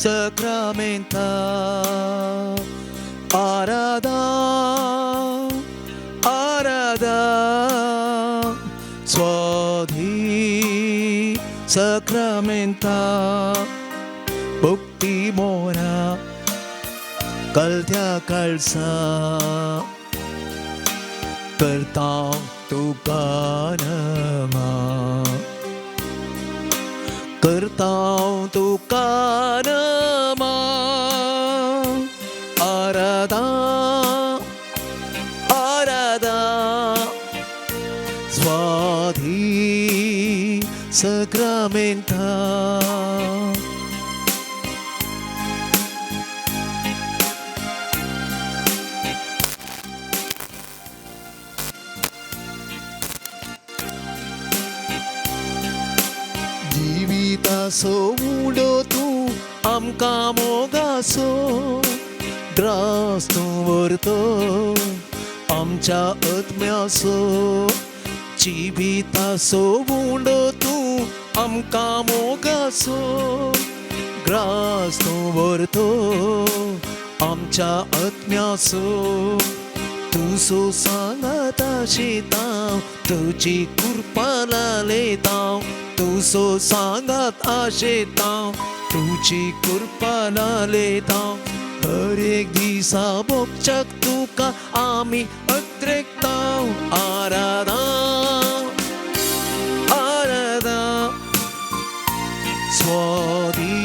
sacramental. Arada, arada, स्वाधी sacramental. भक्ती मोरा कळत्या कळसा करता तुका नमा करता तुका नमा आराधा आराधा स्वाधी sacramental. जीवितासो उडो तू आमकां मोगासो त्रास तूं व्हरतो आमच्या आत्म्याचो जीवितासो उडो तू आमकां मोगासो ग्रास तूं व्हरतो आमच्या आत्म्याचो तुजो सांगात आशेतां तुजी कृपा लालयतां तुजो सांगात आशेतां तुजी कृपा लालयतां हर एक दिसा भोगच्याक तुका आमी अत्रेकतां आराधा आराधा स्वाधी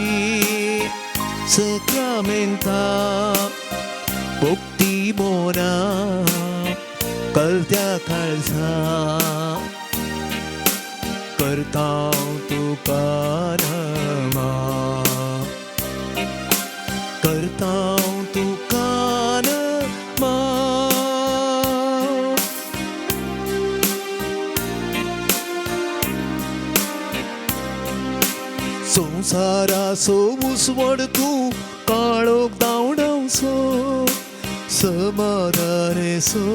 sacramental. भक्ती मोरा कळत्या काळजा करता तुका नमा करता तुका नमा संसाराचो उसवड तूं काळोख धांवडावचो समाधानेचो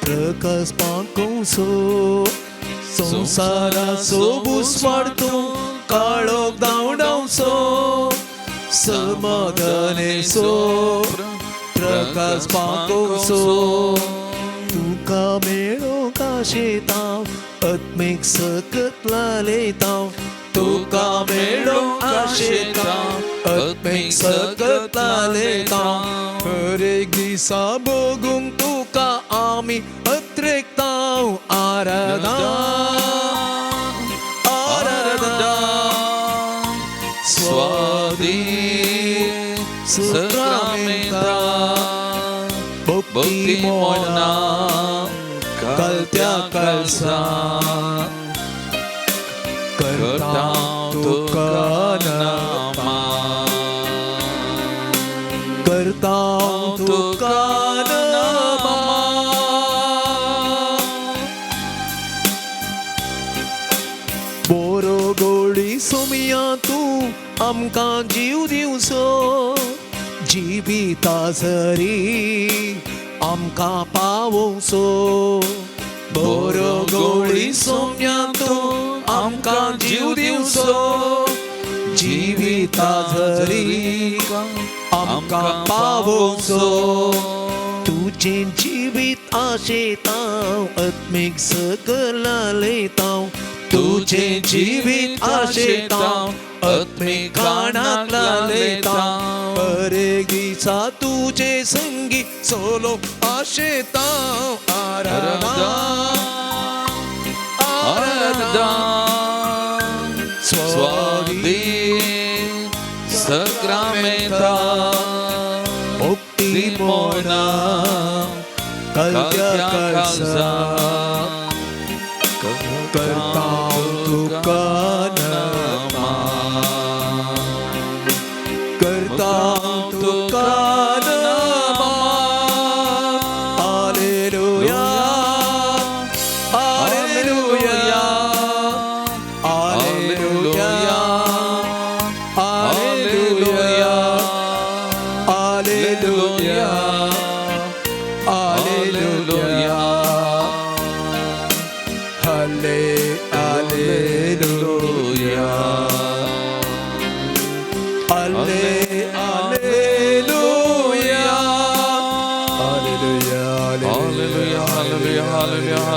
प्रकाश पाकोवचो संसाराचो उसवड तूं काळोख धांवडावचो समाधानेचो प्रकाश पाकोवचो तुका मेळोंक आशेतां आत्मीक सकत लालयतां तुका मेळोंक आशेतां आत्मीक सकत लालयतां हर एक दिसा भोगूंक तुका आमी अत्रेकतां आराधा आराधा स्वाधी sacramental. भक्ती मोना कळत्या कळसा करता तुका नमा करता तुका नमा बोरो गोडी सोमिया तूं आमकां जीव दिवचो जिविता जरी आमकां पावोवचो बोरो गोडी सोम्या तूं आमकां जीव दिवचो जिविता जरी आमकां पावोवचो तुजें जिवीत आशेतां आत्मीक सकल लालयतां तुजें जिवीत आशेतां आत्मीक गाणाक लालयतां हर एक दिसा तुजे संगी सोलो आशेतां आराधा आराधा स्वाधी sacramental. भक्ती मोना कळत्या काळजा करता तुका नमा करता तुका नमा hallelujah hallelujah hallelujah hallelujah hallelujah hallelujah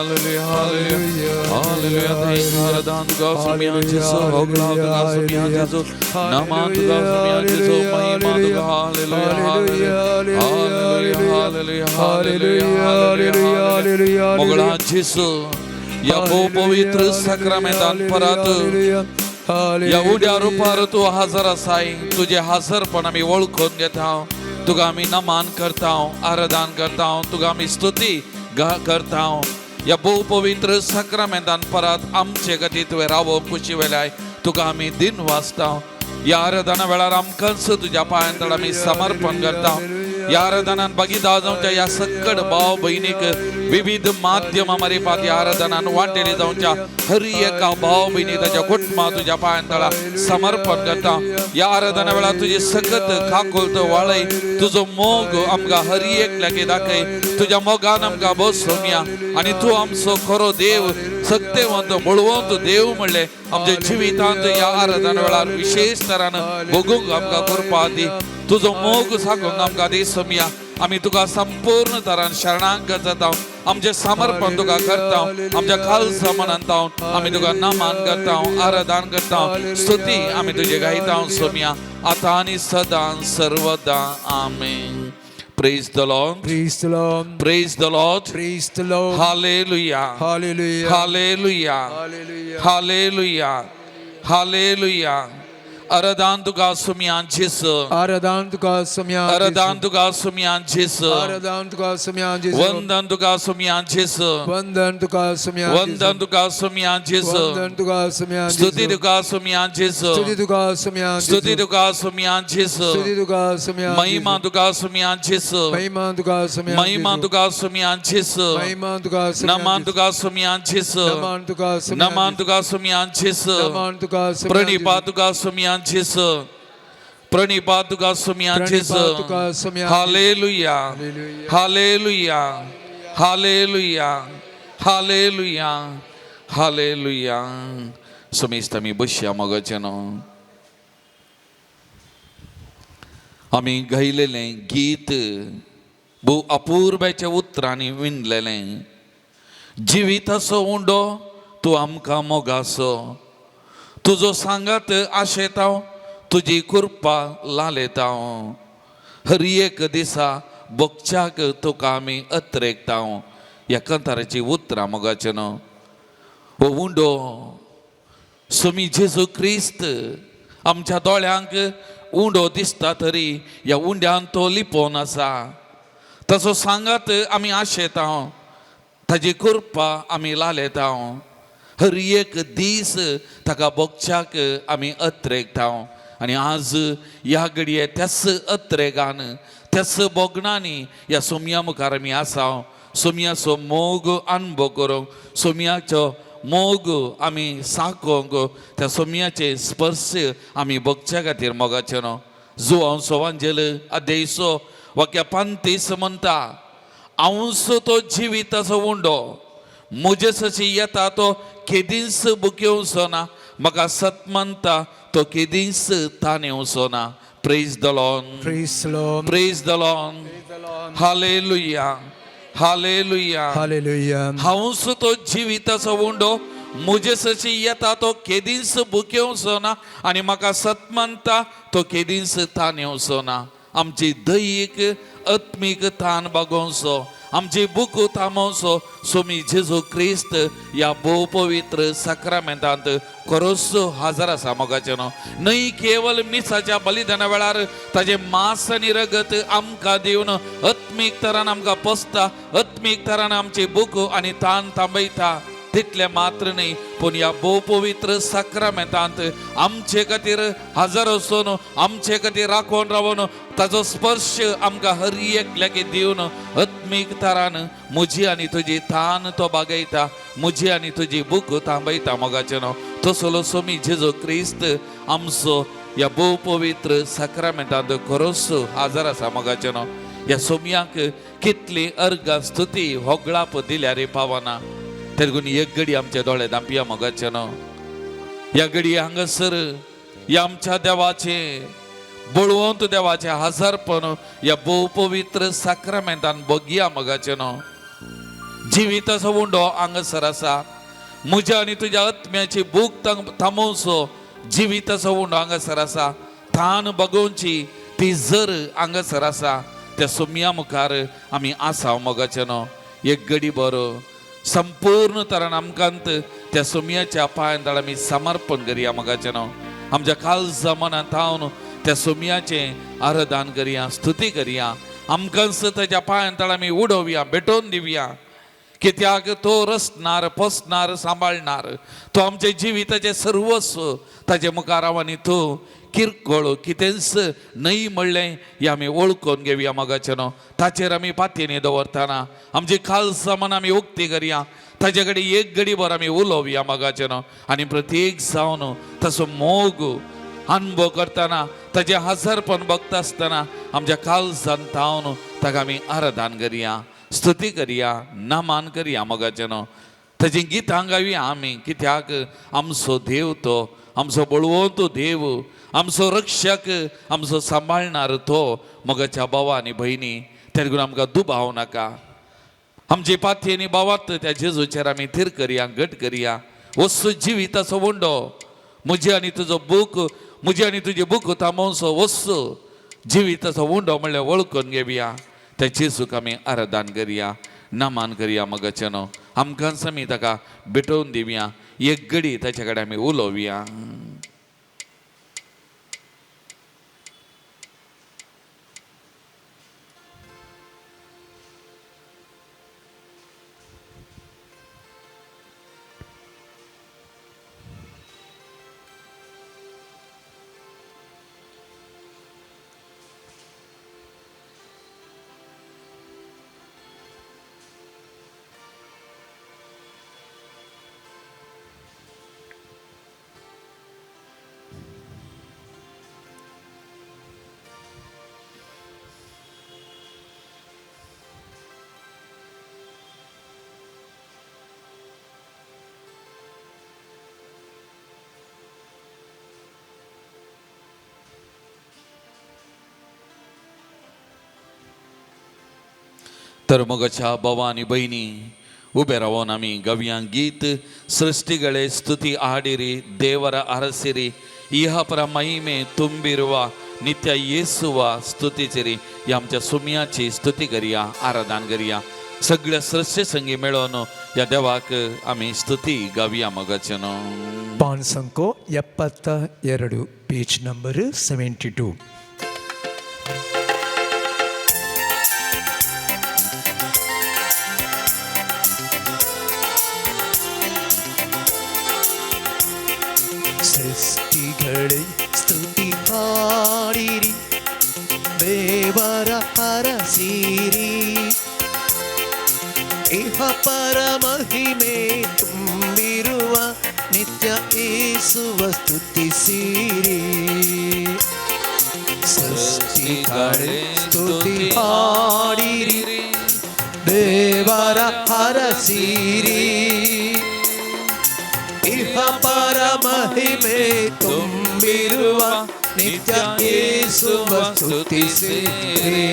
Hallelujah, hallelujah, hallelujah. Thank you, Aradan tuga sumya Jesu, hogla tuga sumya Jesu, nama tuga sumya Jesu, mahima tuga. Hallelujah, hallelujah, hallelujah, hallelujah, hallelujah. Mogla Jesu, या बो पवित्र साक्रामेंतान परत या उड्या रुपार तू हजर असाय तुझे हजरपण आम्ही ओळखून घेता तुका आम्ही नमान करता आराधन करता तुका आम्ही स्तुती करता या बो पवित्र साक्रामेंतान परत आमचे गती तुवें रावो कुशी वेल्याय तुका आम्ही दिन वाचता या आराधना वेळार आमकांच तुझ्या पांयां आम्ही समर्पण करता या आराधनान बघिता जावच्या या सकड भाव बहिणीक विविध माध्यम मारी पात या आराधनान वाटेली जावच्या हर एका भाव बहिणी ताच्या कुटुंबा तुझ्या पांयां समर्पण करता या आराधना वेळा तुझी सकत खाकोलत वाळय तुझो मोग आमकां हर एक लागी दाखय तुझ्या मोगान आमकां बसोवया आणि तू आमचो खरो देव सत्यवंत बळवंत देव म्हणले आमच्या जिवितांत या आराधना वेळार विशेष तरान बघूंक आमकां कृपा दी तुझो मोग साकोंक आमकां दी सोमया आम्ही तुका संपूर्ण तरान शरणागत जाता आमचे समर्पण तुका करता आमच्या खालसा मनांता आम्ही तुका नमान करता आराधन करता स्तुती आम्ही तुझे गायता सोमया आता आणि सदा सर्वदा आमेन. Praise the Lord. Praise the Lord. Praise the Lord. Praise the Lord. Hallelujah. Hallelujah. Hallelujah. Hallelujah. Hallelujah. Hallelujah. आराधन तुका सोमया जेसु आराधन तुका सोमया आराधन तुका सोमया जेसु आराधन तुका सोमया जेसु वंदन तुका सोमया जेसु वंदन तुका सोमया वंदन तुका सोमया जेसु वंदन तुका सोमया स्तुति तुका सोमया जेसु स्तुति तुका सोमया स्तुति तुका सोमया जेसु स्तुति तुका सोमया महिमा तुका सोमया जेसु महिमा तुका सोमया महिमा तुका सोमया जेसु महिमा तुका सोमया नमन तुका सोमया जेसु नमन तुका सोमया नमन तुका सोमया जेसु नमन तुका सोमया प्रणिपा तुका सोमया जेसु प्रणिपा तुका सोमया जेसु hallelujah hallelujah hallelujah hallelujah hallelujah. समेस्तमी बसया मगचनो आम्ही गायलेले गीत भू अपूर्वाच्या उतरांनी विणलेले जिविताचो उंडो तू आमकां मोगासो तुजो सांगात आशेता तुजी कृपा लालेता हर एक दिसा बोगच्याक तुका आमी अत्रेकता ह्या कंताराची उतरां मोगाचें हो उंडो सोमी जेजू क्रिस्त आमच्या दोळ्यांक उंडो दिसता तरी ह्या उंड्यान तो लिपोवन आसा ताचो सांगात आमी आशेता ताजी कृपा आमी लालेता हर एक दीस ताका बोगच्याक आमी अत्रेकता आणि आज ह्या घडये त्याच अत्रेगान त्याच बोगणांनी ह्या सोमया मुखार आमी आसा सोमयाचो मोग अनुभव करूंक सोमयाचो मोग आमी साकोंक त्या सोमयाचे स्पर्श आमी बोगच्या खातीर मोगाचे न्हू जुआंव सोवांजेल अध्यायचो वाक्य 35 म्हणटा हांवूच तो जिविताचो उंडो मुजेसची येता तो केदींच बुकेवचो ना म्हाका सत म्हणटा तो केदींच तान येवचो ना. Praise the Lord. Praise the Lord. Praise the Lord. Hallelujah hallelujah Hallelujah. हांवूच तो जिविताचो उंडो मुजेसची येता तो केदींच बुकेवचो ना आनी म्हाका सत म्हणटा तो केदींच तान येवचो ना. आमची दैहीक आत्मीक तान बागोवचो आमची बुक थांबोवचो सोमी जेजू क्रिस्त ह्या भोव पवित्र साक्रामेंतांत खरोच हजर आसा मोगाचें न्हू न्हय केवळ मिसाच्या बलिदाना वेळार ताजे मांस आनी रगत आमकां दिवन आत्मीक तरान आमकां पोसता आत्मीक तरान आमची बूक आनी तान थांबयता तितले मात्र न्हय पूण ह्या भोव पवित्र साक्रामेंतांत आमचे खातीर हजर वचून आमचे खातीर राखून रावून ताचो स्पर्श आमकां हर एक लेगीत दिवन आत्मीक तरान म्हजी आनी तुजी तान तो बागयता म्हजी आनी तुजी बूक थांबयता मोगाचें न्हू तसलो सोमी जेजू क्रिस्त आमचो ह्या भोव पवित्र साक्रामेंतांत खरोच हजर आसा मोगाचें न्हू ह्या सोमयांक कितली अर्घ स्तुती होगळाप दिल्या रे पावना तेगून एक घडी आमचे दोळे धांपिया मोगाचें न्हू ह्या घडी हांगासर ह्या आमच्या देवाचे बळवंत देवाचे हजारपण ह्या भोव पवित्र साक्रामेंतान बगया मोगाचें न्हू जिविताचो उंडो हांगासर आसा. म्हज्या आनी तुज्या आत्म्याची भूक थांबोवचो जिविताचो उंडो हांगासर आसा. थान बगोवची ती जर हांगासर आसा. त्या सुमया मुखार आमी आसा मोगाचे न्हू. एक घडी बरो संपूर्ण तरान आमकांत त्या सुमयाच्या पांयांतळ आमी समर्पण करुया मोगाचे न्हू. आमच्या काळजा मनांत हांव त्या सुमयाचें आराधन करुया, स्तुती करुया. आमकांच ताच्या पांयांतळ आमी उडोवया, भेटोवन दिवया. कित्याक तो रचणार, पोसणार, सांबाळणार. तो आमच्या जिविताचें सर्वस्व ताचे मुखार हांव आनी तूं किरकोळ कितेंच न्हय म्हणलें हें आमी वळखून घेवया मोगाचे न्हू. ताचेर आमी पातयेनी दवरतना आमची खालसा मन आमी उक्ती करुया. ताचे कडेन एक घडी भर आमी उलोवया मोगाचे न्हू. आनी प्रत्येक जावन तसो मोग अनुभव करतना ताचे हजारपण बघता आसतना आमच्या काळजांत थावन ताका आमी आराधन करुया, स्तुती करुया, नामान करुया मोगाचे न्हू. ताची गितां गावया आमी. कित्याक आमचो देव तो, आमचो बळवंतो देव, आमचो रक्षक, आमचो सांबाळणार तो मोगाच्या भावा आनी भयणी. त्या देखून आमकां दुबाव नाका. आमचे पातयेनी बावात त्या जेजूचेर आमी थीर करुया, घट करुया. वस्तू जिविताचो उंडो म्हजी आनी तुजो बूक, म्हजी आनी तुजी बूक थांबोवचो वस्तू जिविताचो उंडो म्हणल्यार वळखून घेवया. त्या जेजूक आमी आराधन करुया, नामान करुया मोगाचे न्हू. आमकांच आमी ताका भेटोवन दिवया. एक घडी ताचे कडेन आमी उलोवया. तर मोगाच्या भावा आनी भयणी उबे रावून आमी गव्या गीत सृष्टिगळे स्तुती हाडिरी देवರ ಅರಸಿರಿ ಇಹಪರ ಮಹಿಮೆ ತುಂಬಿರುವ नित्य येसुवा स्तुतीचिरी ही आमच्या सुमयाची स्तुती करुया, आराधन करुया. सगळ्या सृष्टी संगी मेळोन या देवाक आमी स्तुती गावया मोगाचे न्हू. ಪಾನ್ ಸಂಕೋ 72 ಪೇಜ್ ನಂಬರ್ 72. ಸೃಷ್ಟಿಗಳೇ ಸ್ತುತಿ ಹಾಡಿರಿ ದೇವರ ಹರಸಿರಿ ಇಹ ಪರ ಮಹಿಮೆ ತುಂಬಿರುವ ನಿತ್ಯ ಯೇಸುವ ಸ್ತುತಿಸಿರಿ. ಸೃಷ್ಟಿಗಳೇ ಸ್ತುತಿ ಹಾಡಿರಿ ದೇವರ ಹರಸಿರಿ ಇಹ ಪರ ಮಹಿಮೆ ತುಂಬಿರುವ ನಿತ್ಯ ಯೇಸುವ ಸ್ತುತಿಸಿರಿ.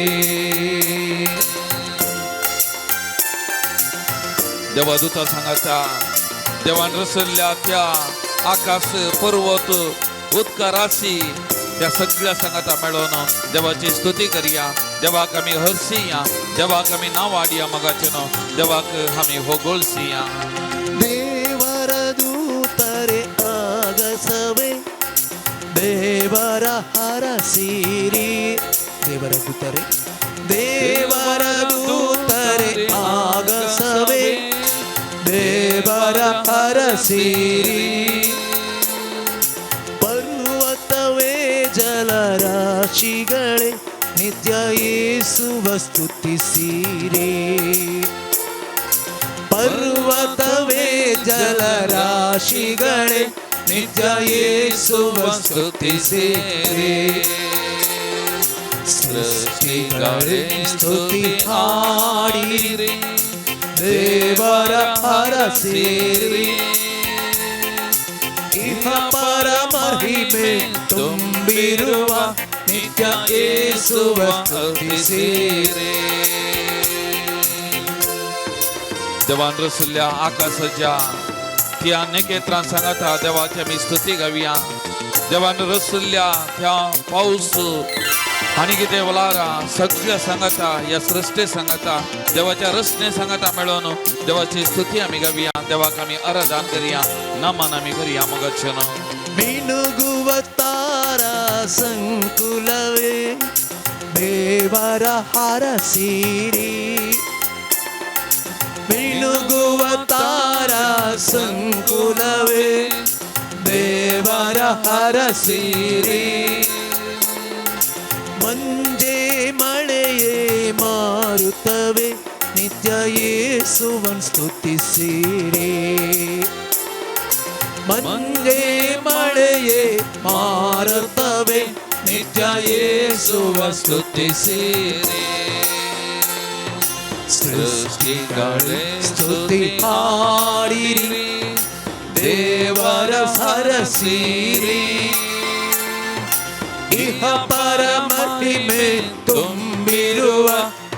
देवदूता सांगाता देवान रचल्ल्या त्या आकाश पर्वत उदका राशी त्या सगळ्या सांगाता मेळोन देवाची स्तुती करुया. देवाक आमी हरसिया, देवाक आमी नांव हाडया मोगाचे न्हू. देवाक आमी होगोळसिया. ದೇವರ ದೂತರೆ ಆಗಸವೇ ದೇವರ ಹರಸಿರಿ. ದೇವರ ದೂತರೆ ದೇವರ ದೂತರೆ ಆಗಸವೇ ದೇವರ ಹರಸಿರಿ. ಪರ್ವತವೇ ಜಲರಾಶಿಗಳೇ ನಿತ್ಯ ಯೇಸುವ ಸ್ತುತಿಸಿರಿ. ಪರ್ವತವೇ ಜಲರಾಶಿಗಳೇ ನಿತ್ಯ ಯೇಸುವ ಸ್ತುತಿಸಿರಿ. ಸೃಷ್ಟಿಗಳೇ ಸ್ತುತಿ ಹಾಡಿರಿ ದೇವರ ಹರಸಿರಿ ಇಹ ಪರ ಮಹಿಮೆ ತುಂಬಿರುವ ನಿತ್ಯ ಯೇಸುವ ಸ್ತುತಿಸಿರಿ. देवान रसल्या आकाशाच्या त्या नेकेत्रां सांगता देवाची आमी स्तुती गावया. देवान रसल्या त्या पाऊस आणि किती वलारा सगळ्या सांगता या सृष्टी सांगता देवाच्या रसने सांगता मिळून देवाची स्तुती आम्ही गावया. देवाक आम्ही आराधन करूया, नमन आम्ही करूया. मगचन ಮಿನುಗುವ ತಾರಾ ಸಂಕುಲವೇ ದೇವರ ಹರಸಿರಿ. ಮಿನುಗುವ ತಾರಾ ಸಂಕುಲವೇ ದೇವರ ಹರಸಿರಿ. ಮಂಜೆ ಮಳೆಯೇ ಮಾರುತ್ತವೆ ನಿತ್ಯ ಯೇಸುವನ್ ಸ್ತುತಿಸಿರಿ. ಮಂಜೆ ಮಳೆಯೇ ಮಾರುತ್ತವೆ ನಿತ್ಯ ಯೇಸುವ ಸ್ತುತಿಸಿರಿ. ಸೃಷ್ಟಿಗಳೇ ಸ್ತುತಿ ಹಾಡಿರಿ, ದೇವರ ಹರಸಿರಿ. ಇಹ ಪರ ಮಹಿಮೆ ತುಂಬಿರುವ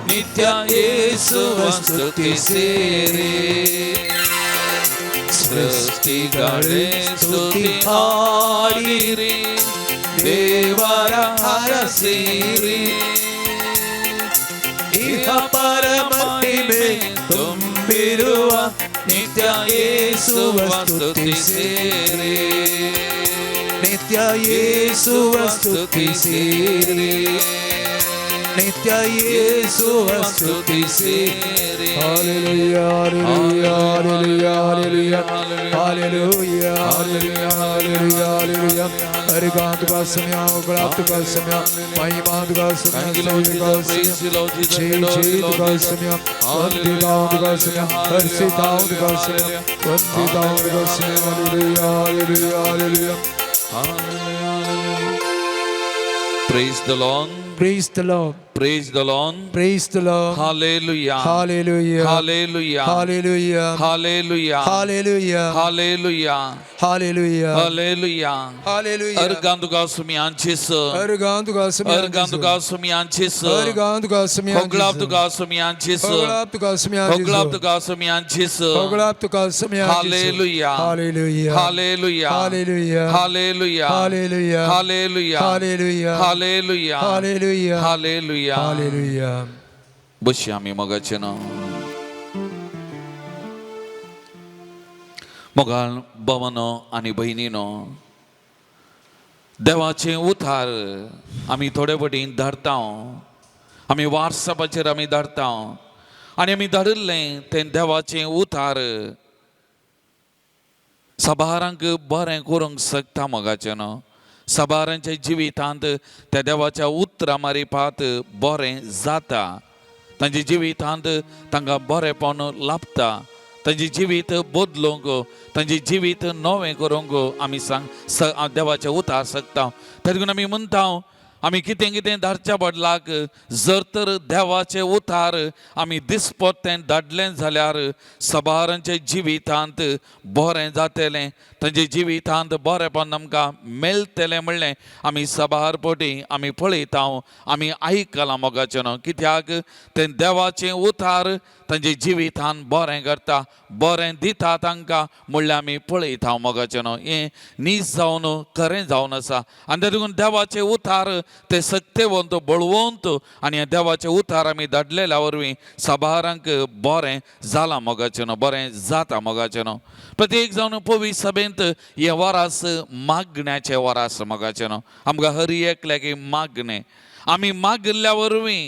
ನಿತ್ಯ ಯೇಸುವ ಸ್ತುತಿಸಿರಿ. ಸೃಷ್ಟಿಗಳೇ ಸ್ತುತಿ ಹಾಡಿರಿ, ದೇವರ ಹರಸಿರಿ. ಇಹ ಪರ ಮಹಿಮೆ ತುಂಬಿರುವ ನಿತ್ಯ ಯೇಸುವ ಸ್ತುತಿಸಿರಿ. ನಿತ್ಯ ಯೇಸುವ ಸ್ತುತಿಸಿರಿ. ನಿತ್ಯ ಯೇಸುವ ಸ್ತುತಿಸಿರಿ. Hallelujah hallelujah hallelujah hallelujah hallelujah hallelujah hallelujah. अरिगांत का समय उगलात का समय महिमांत का समय जीत का समय वंदितांत का समय हर्षितांत का समय वंदितांत का समय. Hallelujah hallelujah hallelujah. Praise the Lord. Praise the Lord. Praise the Lord. Praise the Lord. Hallelujah. Hallelujah. Hallelujah. Hallelujah. Hallelujah. Hallelujah. Hallelujah. Hallelujah. Hallelujah. Hallelujah. Ergandu gasumi anchis. Ergandu gasumi anchis. Ergandu gasumi anchis. Ergandu gasumi anchis. Hoglabdu gasumi anchis. Hoglabdu gasumi anchis. Hoglabdu gasumi anchis. Hoglabdu gasumi anchis. Hallelujah. Hallelujah. Hallelujah. Hallelujah. Hallelujah. Hallelujah. Hallelujah. Hallelujah. Hallelujah. Hallelujah. Hallelujah. Hallelujah. बशी आम्ही मगाचे ना मोगाल बवनो आणि बहिणीनो देवाचे उतार आम्ही थोडे पटीन धरता. आम्ही व्हॉट्सअपाचेर आम्ही धरता आणि आम्ही धरले ते देवाचे उतार सबारांक बरें करूंक शकता. मोगाचे ना सबारांच्या जिवितांत त्या देवाच्या उतरा मारिफात बरें जाता. तांचे जिवितांत तांकां बरेंपण लाभता. तांचे जिवीत बदलूंक तांचे जिवीत नवें करूंक आमी देवाचे उतार शकता. तातूंत आमी म्हणटा आमी कितें कितें धाडच्या बदलाक जर तर देवाचे उतार आमी दिसपट्टें धाडलें जाल्यार सबारांच्या जिवितांत बरें जातलें. तांचे जिवितांत बरेंपण आमकां मेळटलें म्हणलें आमी सबार पोटी आमी पळयता, आमी आयकलां. मोगाचें न्हू कित्याक तें देवाचें उतार तांचे जिवितांत बरें करता, बरें दिता तांकां म्हणल्यार आमी पळयता. मोगाचें न्हू हें नीज जावन खरें जावन आसा. आनी तातूंत देवाचे उतार ते सक्तेवंत बळवंत आनी देवाचे उतार आमी धाडलेल्या वरवीं सबारांक बरें जालां. मोगाचें न्हू बरें जाता. मोगाचें न्हू प्रत्येक जावन पवित्र सभेंत हे वरास मागण्याचें वरास. मोगाचें न्हू आमकां हर एकल्याक मागणें आमी मागल्या वरवीं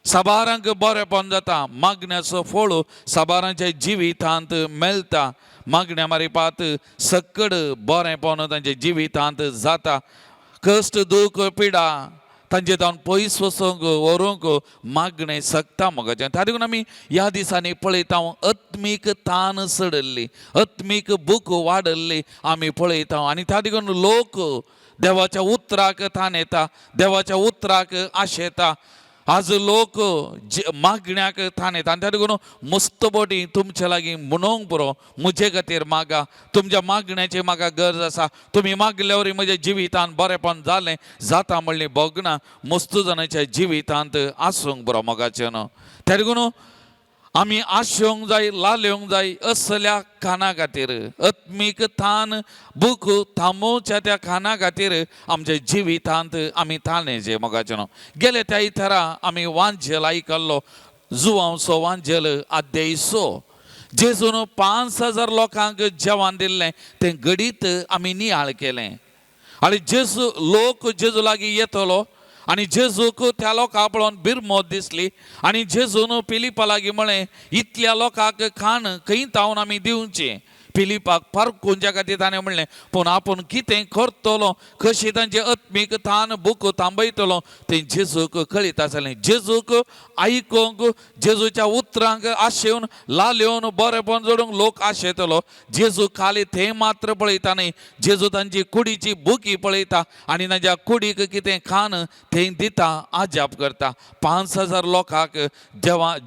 सबारांक बरेंपण जाता. मागण्याचो फळ सबारांच्या जिवितांत मेळटा. मागण्या मारिपात सकड बरेंपण तांच्या जिवितांत जाता. कश्ट दूख पिडा तांचे जावन पयस वचूंक व्हरूंक मागणें सकता. मोगाचें तातूंत आमी ह्या दिसांनी पळयता आत्मीक तान चडल्ली, आत्मीक भूक वाडल्ली आमी पळयता. आनी तातूंत लोक देवाच्या उतराक तान येता, देवाच्या उतराक आशेता. आज लोक मागण्याक थान येता. आनी तातूंत मस्तबोटी तुमचे लागीं म्हणूंक पुरो म्हजे खातीर मागा, तुमच्या मागण्याची म्हाका गरज आसा. तुमी मागल्या वरी म्हज्या जिवितांत बरेंपण जालें जाता म्हणली भोगना मस्त जाणांच्या जिवितांत आसूंक पुरो. मोगाचें न्हू तातूंत आमी आशेवंक जाय लालेवंक जाय असल्या खाना खातीर आत्मीक थान भूक थांबोवच्या त्या खाना खातीर आमच्या जिवितांत आमी ताळें मोगाचें न्हू. गेले त्या इतरा आमी वांजेल आयकल्लो जुवांवसो वांजेल अध्याय 6 जेजून 5,000 लोकांक जेवण दिल्लें तें घडीत आमी नियाळ केलें. आनी जेजू लोक जेजू लागीं येतलो आनी जेजूक त्या लोकां पळोवन बिरमोद दिसली आनी जेजून फिलिपा लागीं म्हळें इतल्या लोकांक खाण खंय तावन आमी दिवचें. फिलिपाक परखुंच्या खातीर ताणें म्हणलें पूण आपूण कितें करतलो कशी तांचे आत्मीक थान भूक थांबयतलो तें जेजूक कळीत आसलें. जेजूक आयकूंक जेजूच्या उतरांक आशेवन लालेवन बरेपण जोडूंक लोक आशेतलो. जेजू खाली थंय मात्र पळयता न्ही, जेजू तांची कुडीची भुकी पळयता आनी तांच्या कुडीक कितें खाण थंय दिता आजाप करता. 5,000 लोकांक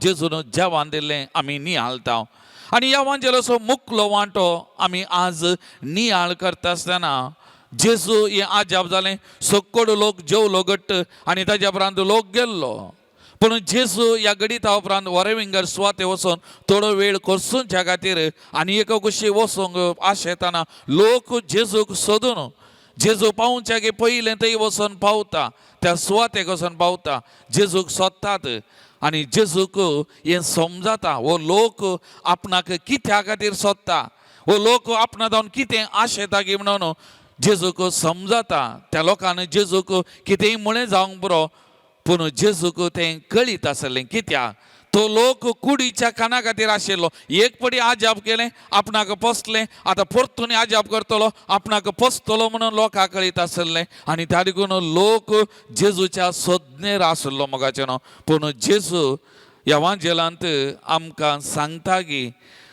जेजून जेवण दिल्लें आमी नियाळता. आनी ह्या वांजेलाचो मुखलो वांटो आमी आज नियाळ करता आसतना जेजू हें आजाप जालें. सक्कोड लोक जेवलो घट्ट आनी ताज्या उपरांत लोक गेल्लो. पूण जेजू ह्या घडीता उपरांत वरेविंगर सुवाते वचून थोडो वेळ कोसुंच्या खातीर आनी एक कुशी वचूंक आशेताना लोक जेजूक सोदून जेजू पावच्या पयलें थंय वचून पावता, त्या सुवातेक वचून पावता, जेजूक सोदतात. आनी जेजूक हें समजता हो लोक आपणाक कित्या खातीर सोदता, हो लोक आपणा जावन कितें आशेता की म्हणून जेजूक समजता. त्या लोकांनी जेजूक कितेंय म्हळें जावंक बरो पूण जेजूक तें कळीत आसलें. कित्याक तो लोक कुडीच्या काना खातीर आशिल्लो. एक पडी आजाप केलें आपणाक पोसलें, आतां परतून आजाप करतलो आपणाक पोसतलो म्हणून लोकांक कळीत आसलें. आनी त्या देखून लोक जेजूच्या सोदनेर आसलो मोगाचें न्हू. पूण जेजू ह्या वांजेलांत आमकां सांगता की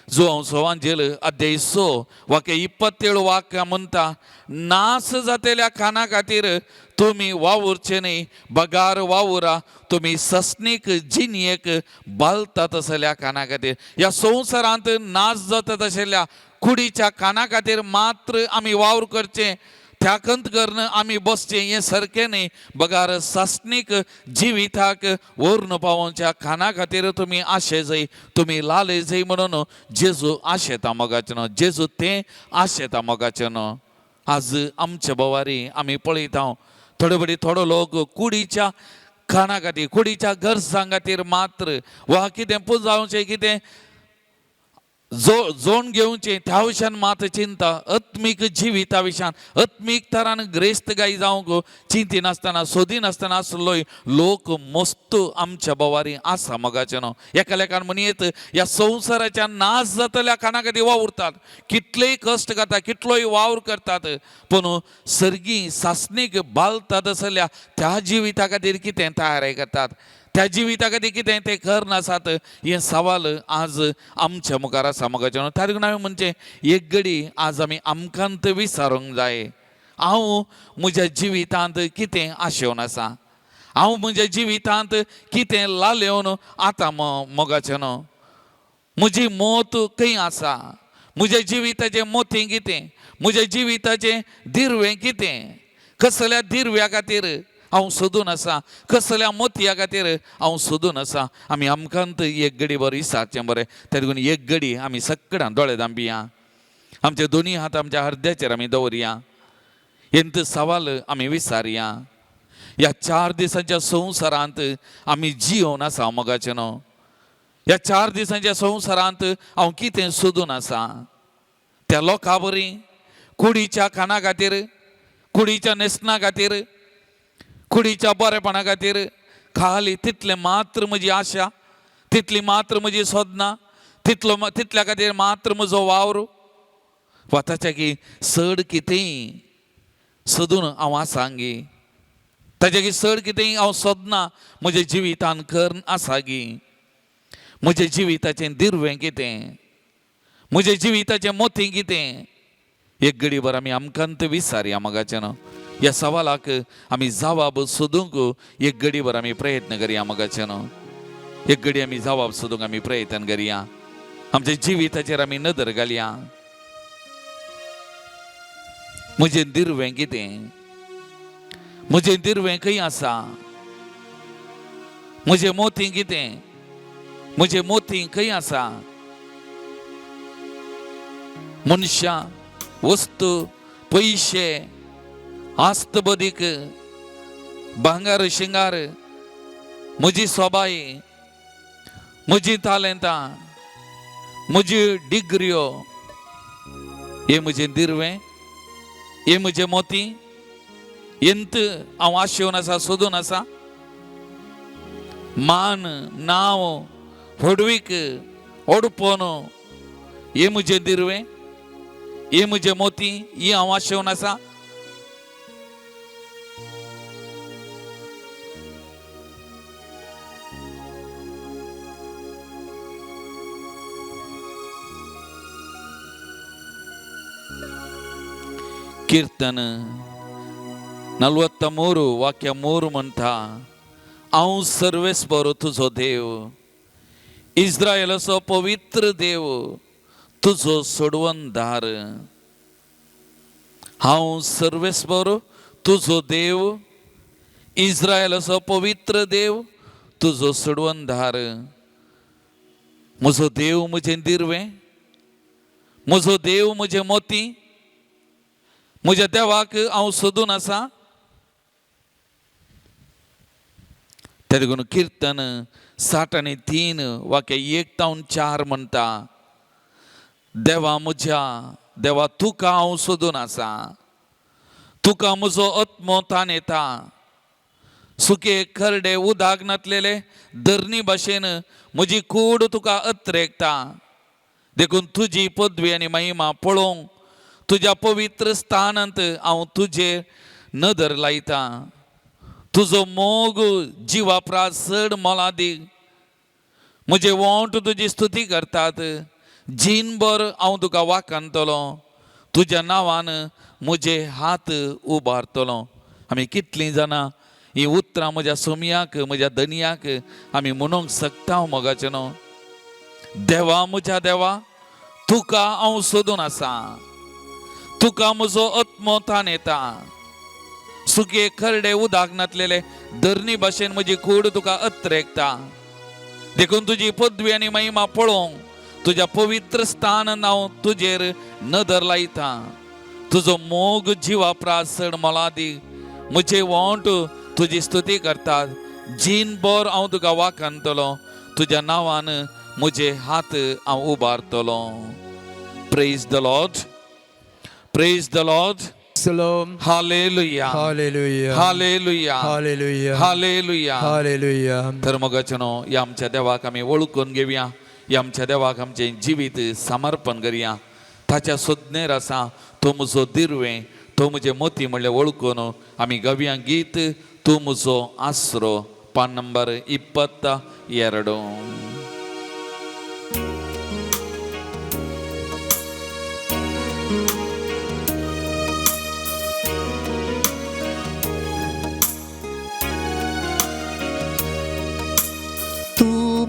जुवांवसो वांजेल अध्याय 6 वाक्य 27 वाक्य म्हणटा नास जातेल्या खाना खातीर तुमी वावुरचे न्ही, बगार वावुरा तुमी ससनीक जिणयेक बालतात असल्या काना खातीर. ह्या संवसारांत नाश जातात आशिल्ल्या कुडीच्या काना खातीर मात्र आमी वावर करचें, त्या कंत करून आमी बसचें हें सारकें न्ही. बगार ससनीक जिविताक व्हरून पावोवच्या खाना खातीर तुमी आशे जाय, तुमी लाले जाय म्हणून जेजू आशेता मोगाचें न्हू. जेजू तें आशेता मोगाचें न्हू. आज आमच्या बोवारी आमी पळयता थोडो लोक कुडीच्या खाणा खातीर कुडीच्या गरजां खातीर मात्र वा कितें पुजावचें कितें जोण घेवचें त्या विशयान मात चिंता. आत्मीक जिविता विशयान आत्मीक तरान ग्रेस्त गाय जावंक चिंती नासतना सोदी नासतना आसलोय लोक मस्त आमच्या बोवारी आसा मोगाचें न्हू. एका लेखान म्हणयत ह्या संवसाराच्या नाश जातल्या खाना खातीर वावुरतात, कितलेय कश्ट करतात, कितलोय वावर करतात, पूण सर्गी सासणीक बालतात आसल्या त्या जिविता खातीर कितें तयारी करतात, त्या जिविता खातीर कितें ते करनासात. हें सवाल आज आमच्या मुखार आसा मोगाचें न्हू. त्या देखून हांवें म्हणचें एक घडी आज आमी आमकांत विचारूंक जाय हांव म्हज्या जिवितांत कितें आशेवन आसा, हांव म्हज्या जिवितांत कितें लालेवन आतां मोगाचें न्हू. म्हजी मोत खंय आसा, म्हज्या जिविताचें मोतीं कितें, म्हज्या जिविताचें दिर्वें कितें, कसल्या दिर्व्या खातीर हांव सोदून आसा, कसल्या मोतया खातीर हांव सोदून आसा. आमी आमकांत एक घडी बरें विचारचें बरें. त्या देखून एक घडी आमी सक्कडां दोळे धांपिया, आमचे दोनी हात आमच्या हृदयाचेर आमी दवरया, हेंत सवाल आमी विचारया. ह्या 4 दिसांच्या संवसारांत आमी जियोन आसा मोगाचें न्हू. ह्या 4 दिसांच्या संवसारांत हांव कितें सोदून आसा. त्या लोकां बरी कुडीच्या खाना खातीर, कुडीच्या नेसना खातीर, कुडीच्या बरेपणा खातीर खाली तितलें मात्र म्हजी आशा, तितली मात्र म्हजी सोदना, तितल्या खातीर मात्र म्हजो वावर वा ताच्या की चड कितेंय सोदून हांव आसा गी, ताच्या की चड कितेंय हांव सोदना म्हज्या जिवितान करन आसा गी. म्हज्या जिविताचें दिर्वें कितें, म्हज्या जिविताचें मोतीं कितें. एक घडी भर आमी आमकांत विचारया मोगाचें न्हू. ह्या सवालाक आमी जबाब सोदूंक एक घडी भर आमी प्रयत्न करया मोगाचें न्हू. एक घडी आमी जबाब सोदूंक आमी प्रयत्न करया, आमच्या जिविताचेर आमी नदर घालया. म्हजें दिर्वें कितें, म्हजें दिर्वें खंय आसा, म्हजें मोतीं कितें, म्हजे मोती खंय आसा? मनशां, वस्तू, पैशे, आस्त बदीक, भांगार शिंगार, म्हजी सोबाई, म्हजी तालेंतां, म्हजी डिग्रियो, हे म्हजें दिर्वें, हे म्हजे मोती, ಎಂತ हांव आशेवन आसा, सोदून आसा? मान, नांव, व्हडवीक, ओडपोन, हे म्हजें दिर्वें, हे म्हजे मोती, ही हांव आशेवन आसा? कीर्तन 43 वाक्य 3 म्हणटा, हांव सर्वेस्पर तुजो देव, इस्रायेलाचो पवित्र देव, तुजो सोडवणदार. हांव सर्वेस्पर तुजो देव, इस्रायेलाचो पवित्र देव, तुजो सोडवणदार. म्हजो देव म्हजें दिर्वें, म्हजो देव म्हजें मोती, म्हज्या देवाक हांव सोदून आसा. ते देखून कीर्तन 63 वाक्य 1 ते 4 म्हणटा, देवा म्हज्या देवा तुका हांव सोदून आसा, तुका म्हजो आत्मो तान येता. सुके खरडे उदाक नातलेले धरणी भाशेन म्हजी कूड तुका अत्रेकता. देखून तुजी पदवी आनी महिमा पळोवंक तुज्या पवित्र स्थानांत हांव तुजेर नदर लायता. तुजो मोग जिवापरा चड मोलादीक. म्हजे वोंट तुजी स्तुती करतात. जीनभर हांव तुका वाखाणतलो, तुज्या नांवान म्हजे हात उबारतलो. आमी कितलीं जाणां ही उतरां म्हज्या सोमयाक, म्हज्या धनयाक आमी म्हणूंक शकता मोगाचें न्हू. देवा म्हज्या देवा तुका हांव सोदून आसा, तुका म्हजो आत्मो तान येता. सुके खरडे उदाक नातलेले धरणी भाशेन म्हजी कूड तुका अत्रेकता. देखून तुजी पदवी आनी महिमा पळोवंक तुज्या पवित्र स्थानांत हांव तुजेर नदर लायता. तुजो मोग जिवापरा चड मोलादीक. म्हजे वोंट तुजी स्तुती करतात. जीनभर हांव तुका वाखाणतलो, तुज्या नांवान म्हजे हात हांव उबारतलो. Praise the Lord, praise the Lord. Shalom. Hallelujah, Hallelujah. Hallelujah, Hallelujah. Hallelujah. Hallelujah. तर मोगाचनो या आमच्या देवाक आमी वळखून घेवया. या आमच्या देवाक आमचें जिवीत समर्पण करया. ताच्या सोदनेर आसा तो म्हजो दिर्वें, तो म्हजे मोती म्हणलें वळखून आमी गव्या गीत तूं म्हजो आसरो, पान number 22.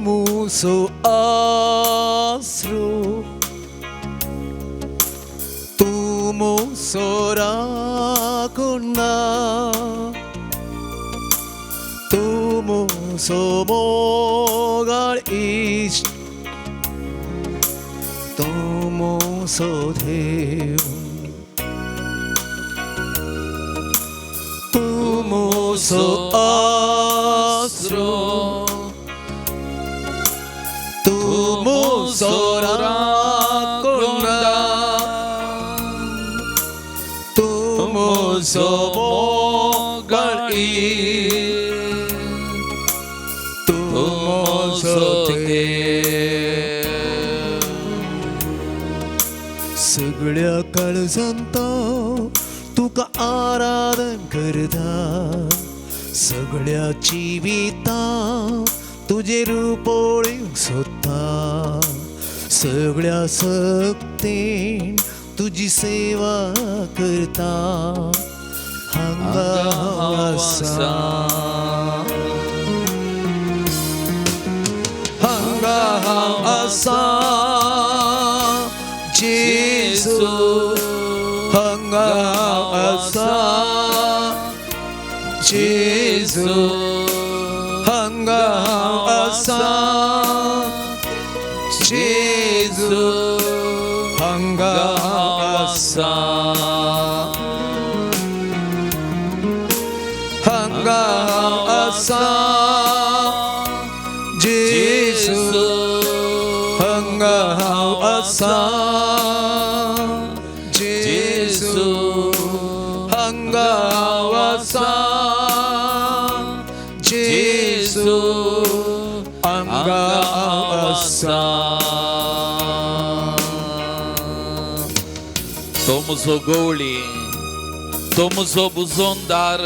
Muso asro, tu muso rakona, tu muso mogar ish, tu muso dev, tu muso asro. सगळ्या काळजांता तुका आराधन करता. सगळ्या जिविता तुझे रूपोळी सोदता. सगळ्या सक्तीन तुझी सेवा करता. हांगा आसा, हांगा आसा जेजू, हांगा आसा जेजू, हांगा आसा 한가하사 한가하사 예수 한가하사 예수 한가하사 예수 한가하사 Tomuso goli, tomuso buzondar,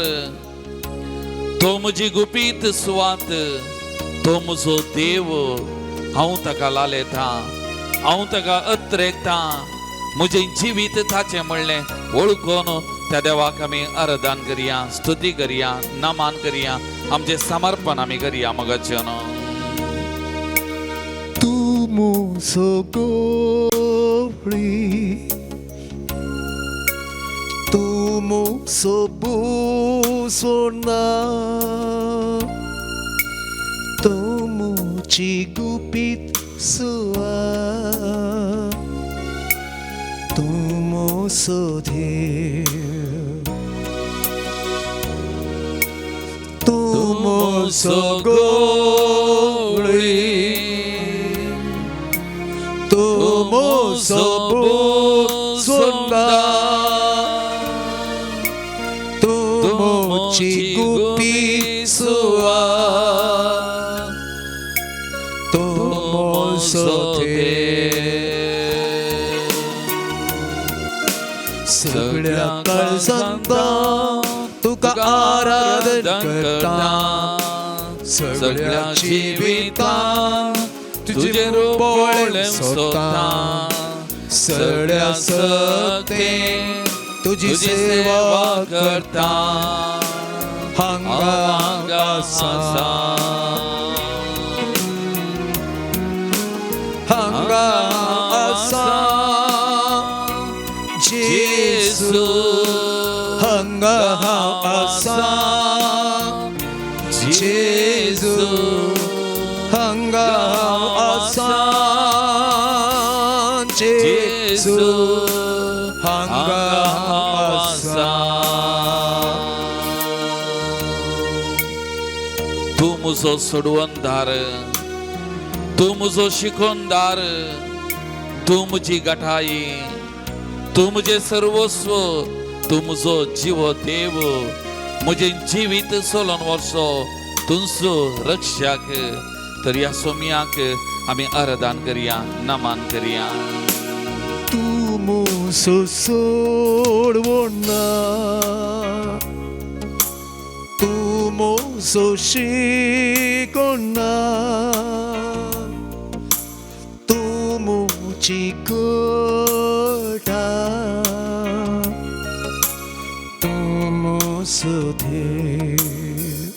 tomuji gupit swat, tomuso devo, aunta ka laleta, aunta ka atrekta, मुझे जीवित थाचे म्हणले ओळखून त्या देवाक आमी आराधन करिया स्तुती करिया नमन करिया आमचे समर्पण आमी करिया मगचन Tomuso goli Tomuso buzona Tomuji gupit sua Tomuso dev Tomuso goli Tomuso buzona Tomuji gupit sua Tomuso dev सगळ्या काळजांता तुका आराधन करता सगळ्या जिवितांत तुझे रूप सोदता सगळ्या सत्तेन तुझी सेवा करता हांगासा हांगासा 예수 한가하사 예수 한가하사 예수 한가하사 तू मुझो सोडवणदार तू मुझो शिकवणदार तू मुझी गठाई तू मुझे सर्वस्व तू मुझो जीव देव मुझे जीवित सोलन वर्षो तुझो रक्षक तर या सोमियाक आम्ही आराधन करिया नमन करिया तू मुझो सोडवणा तू मुझो शिकवणा तू मुझी Tomuso dev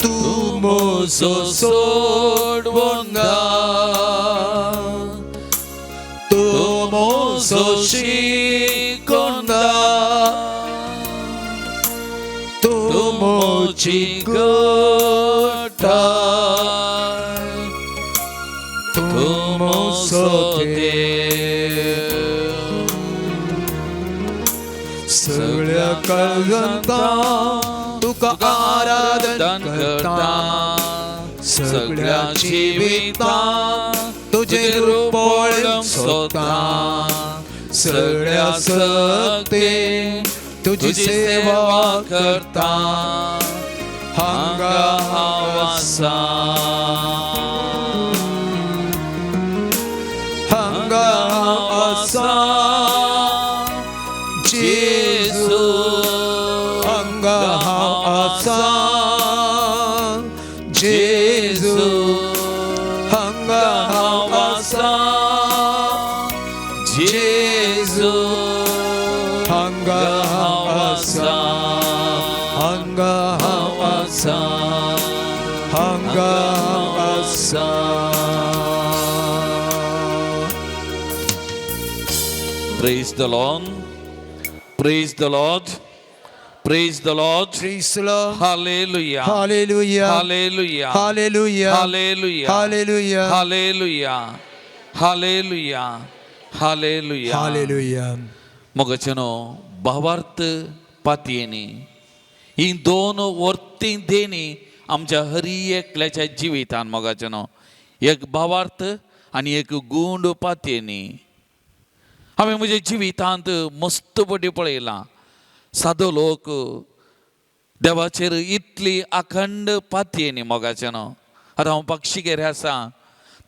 Tomuso sodvonda Tomuso shikonda Tomuji gota Tomuso dev सगळ्या काळजांता तुका आराधन करता सगळ्या जिवितांत तुझे रूप सोदता सगळ्या सत्तेन तुझी सेवा करता हांगाहासा हांगाहासा 예수 한가하사 예수 한가하사 예수 한가하사 한가하사 한가하사 Praise the Lord. Praise the Lord. Praise the Lord. Praise the Lord. Hallelujah. Hallelujah. Hallelujah. Hallelujah. Hallelujah. Hallelujah. Hallelujah. Hallelujah hallelujah hallelujah. मोगचनो भावार्थ पातयेनी ही दोन वर्ती देणी आमच्या हरी एकल्याच्या जिवितान मोगाचनो एक भावार्थ आणि एक गूंड पातयेनी हांवें म्हज्या जिवितांत मस्त बटी पळयलां. सादो लोक देवाचेर इतली अखंड पातयेनी मोगाचनो. आतां हांव पक्षिगेर आसा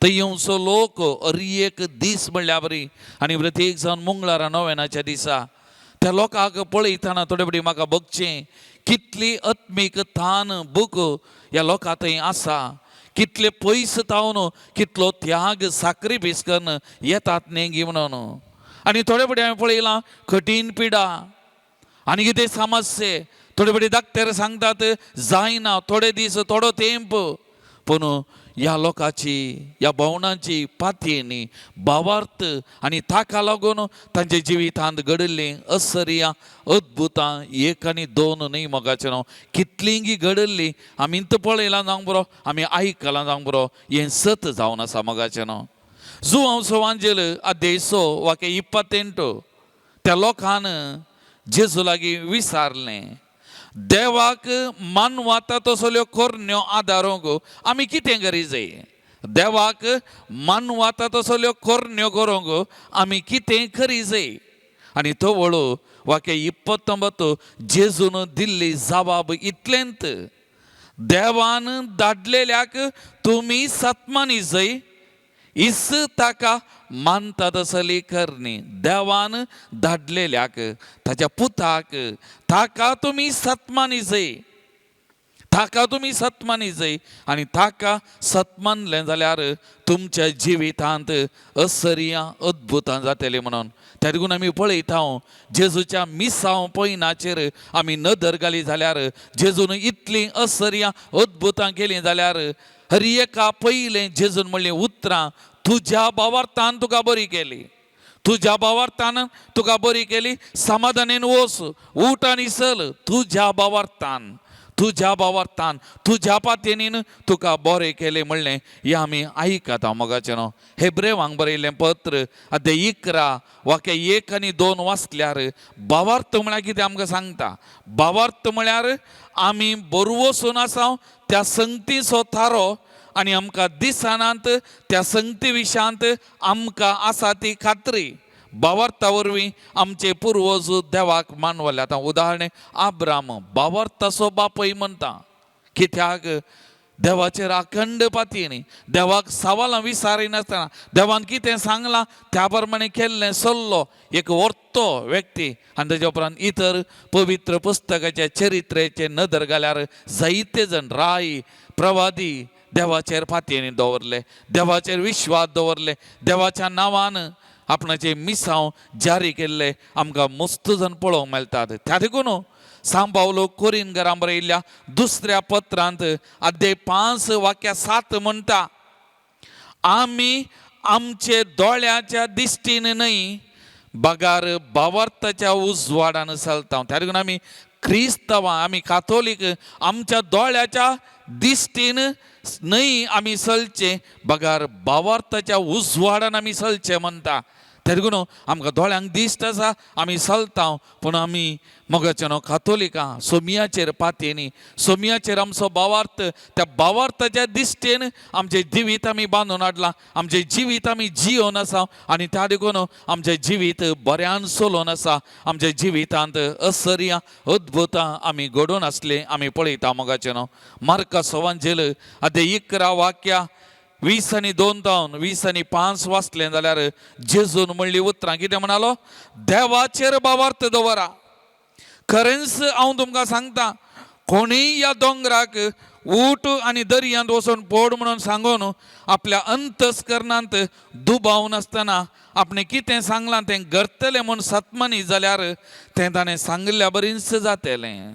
थंय येवचो लोक हर एक दीस म्हणल्यार बरी आनी प्रत्येक जावन मंगळारा नोवेनाच्या दिसा त्या लोकांक पळयतना थोडे बडी म्हाका बगचें कितली आत्मीक थान बूक ह्या लोकां थंय आसा. कितले पयस तावन कितलो त्याग साक्रिफीस करून येतात नेगी म्हणून. आनी थोडे बडी हांवें पळयलां कठीण पिडा आनी कितें समस्ये थोडे बडी धाकटेर सांगतात जायना थोडे दीस थोडो तेंप पूण ह्या लोकांची ह्या भवनांची पातयेनी भावार्थ आनी ताका लागून तांच्या जिवितांत घडिल्लीं असर्या अद्भुतां एक आनी दोन न्ही मोगाचें कितलींगी घडिल्लीं आमी इंत पळयलां जावंक बरो आमी आयकलां जावंक बरो हें सत जावन आसा मोगाचें न्हू. जुआंव सवांजेल अध्यायसो वाक्य 28 त्या लोकान जेजू लागीं विचारलें देवाक मानवता तसल्यो कोरण्यो आदारूंक आमी कितें करी जाय. देवाक मानवता तसल्यो कोरण्यो करूंक आमी कितें करी जाय. आनी तो वळू वाक्य 29 जेजून दिल्ली जबाब इतलेंत देवान धाडलेल्याक तुमी सत्मानी जाय इस ताका मानता तसली करणी. देवान धाडलेल्याक ताच्या पुताक ताका तुमी सत्मानी जाय ताका तुमी सत्मानी जाय आनी ताका सत्मानलें जाल्यार तुमच्या जिवितांत असर्या अद्भुतां जातलीं म्हणून. त्या देखून आमी पळयता जेजूच्या मिसांव पयनाचेर आमी नदर घाली जाल्यार जेजून इतलीं असर्या अद्भुतां केलीं जाल्यार हर एका पयलें जेजून म्हणलें उतरां तुज्या भावार्थान तुका बरी केली. तुज्या भावार्थान तुका बरी केली. समाधानेन वच उठ आनी चल. तुज्या भावार्थान तुज्या पातयेनीन तुका बरें केलें म्हणलें हें आमी आयकता मोगाचें न्हू. हेब्रेवांक बरयल्लें पत्र अध्याय 11 वाक्य 1 आनी 2 वाचल्यार भावार्थ म्हळ्यार कितें आमकां सांगता. भावार्थ म्हळ्यार आमी बरो वचून आसा त्या संगतीचो थारो आनी आमकां दिसनांत त्या संगती विशांत आमकां आसा ती खात्री. भावार्था वरवीं आमचे पुर्वज देवाक मानवले. आतां उदाहरण आब्राम भावार्थाचो बापय म्हणटा. कित्याक देवाचेर अखंड पातयेनी देवाक सवालां विचारिनासतना देवान कितें सांगलां त्या प्रमाणे केल्लें चल्लो एक वर्तो व्यक्ती. आनी तेज्या उपरांत इतर पवित्र पुस्तकाच्या चरित्रेचे नदर घाल्यार जायते जण राय प्रवादी देवाचेर पातयेनी दवरले. देवाचेर विश्वास दवरले. देवाच्या नांवान आपणाचे मिसांव जारी केल्ले आमकां मस्त जण पळोवंक मेळटात. त्या देखून सांब पावलो कोरिंथकारांक बरयल्ल्या दुसऱ्या पत्रांत अध्याय 5 वाक्य 7 म्हणटा आमी आमचे दोळ्याच्या दिश्टीन न्हय बगार भावार्थाच्या उजवाडान चलता. त्या देखून आमी क्रिस्तांवां आमी कातोलीक आमच्या दोळ्याच्या दिश्टीन न्हय आमी चलचें बगार भावार्थाच्या उजवाडान आमी चलचें म्हणटा. त्या देखून आमकां दोळ्यांक दिश्ट आसा आमी चलता पूण आमी मोगाचें कातोलिकां सोमियाचेर पातयेनी सोमियाचेर आमचो भावार्थ त्या भावार्थाच्या दिश्टेन आमचें जिवीत आमी बांदून हाडलां. आमचें जिवीत आमी जियोन आसा आनी त्या देखून आमचें जिवीत बऱ्यान चलोवन आसा. आमच्या जिवितांत असर्या अद्भुतां आमी घडोवन आसलें आमी पळयता मोगाचें न्हू. मार्का सवांजेल अध्याय 11 वाक्या 20 आनी 2 तावन 20 आनी 5 वाचलें जाल्यार जेजून म्हणलीं उतरां कितें म्हणालो देवाचेर भावार्थ दवरा. खरेंच हांव तुमकां सांगता कोणीय ह्या दोंगराक ऊट आनी दर्यांत वचून पड म्हणून सांगून आपल्या अंतस्करणांत दुबाव नासतना आपणें कितें सांगलां तें करतलें म्हूण सत्मनी जाल्यार तें ताणें सांगल्या बरींच जातलें.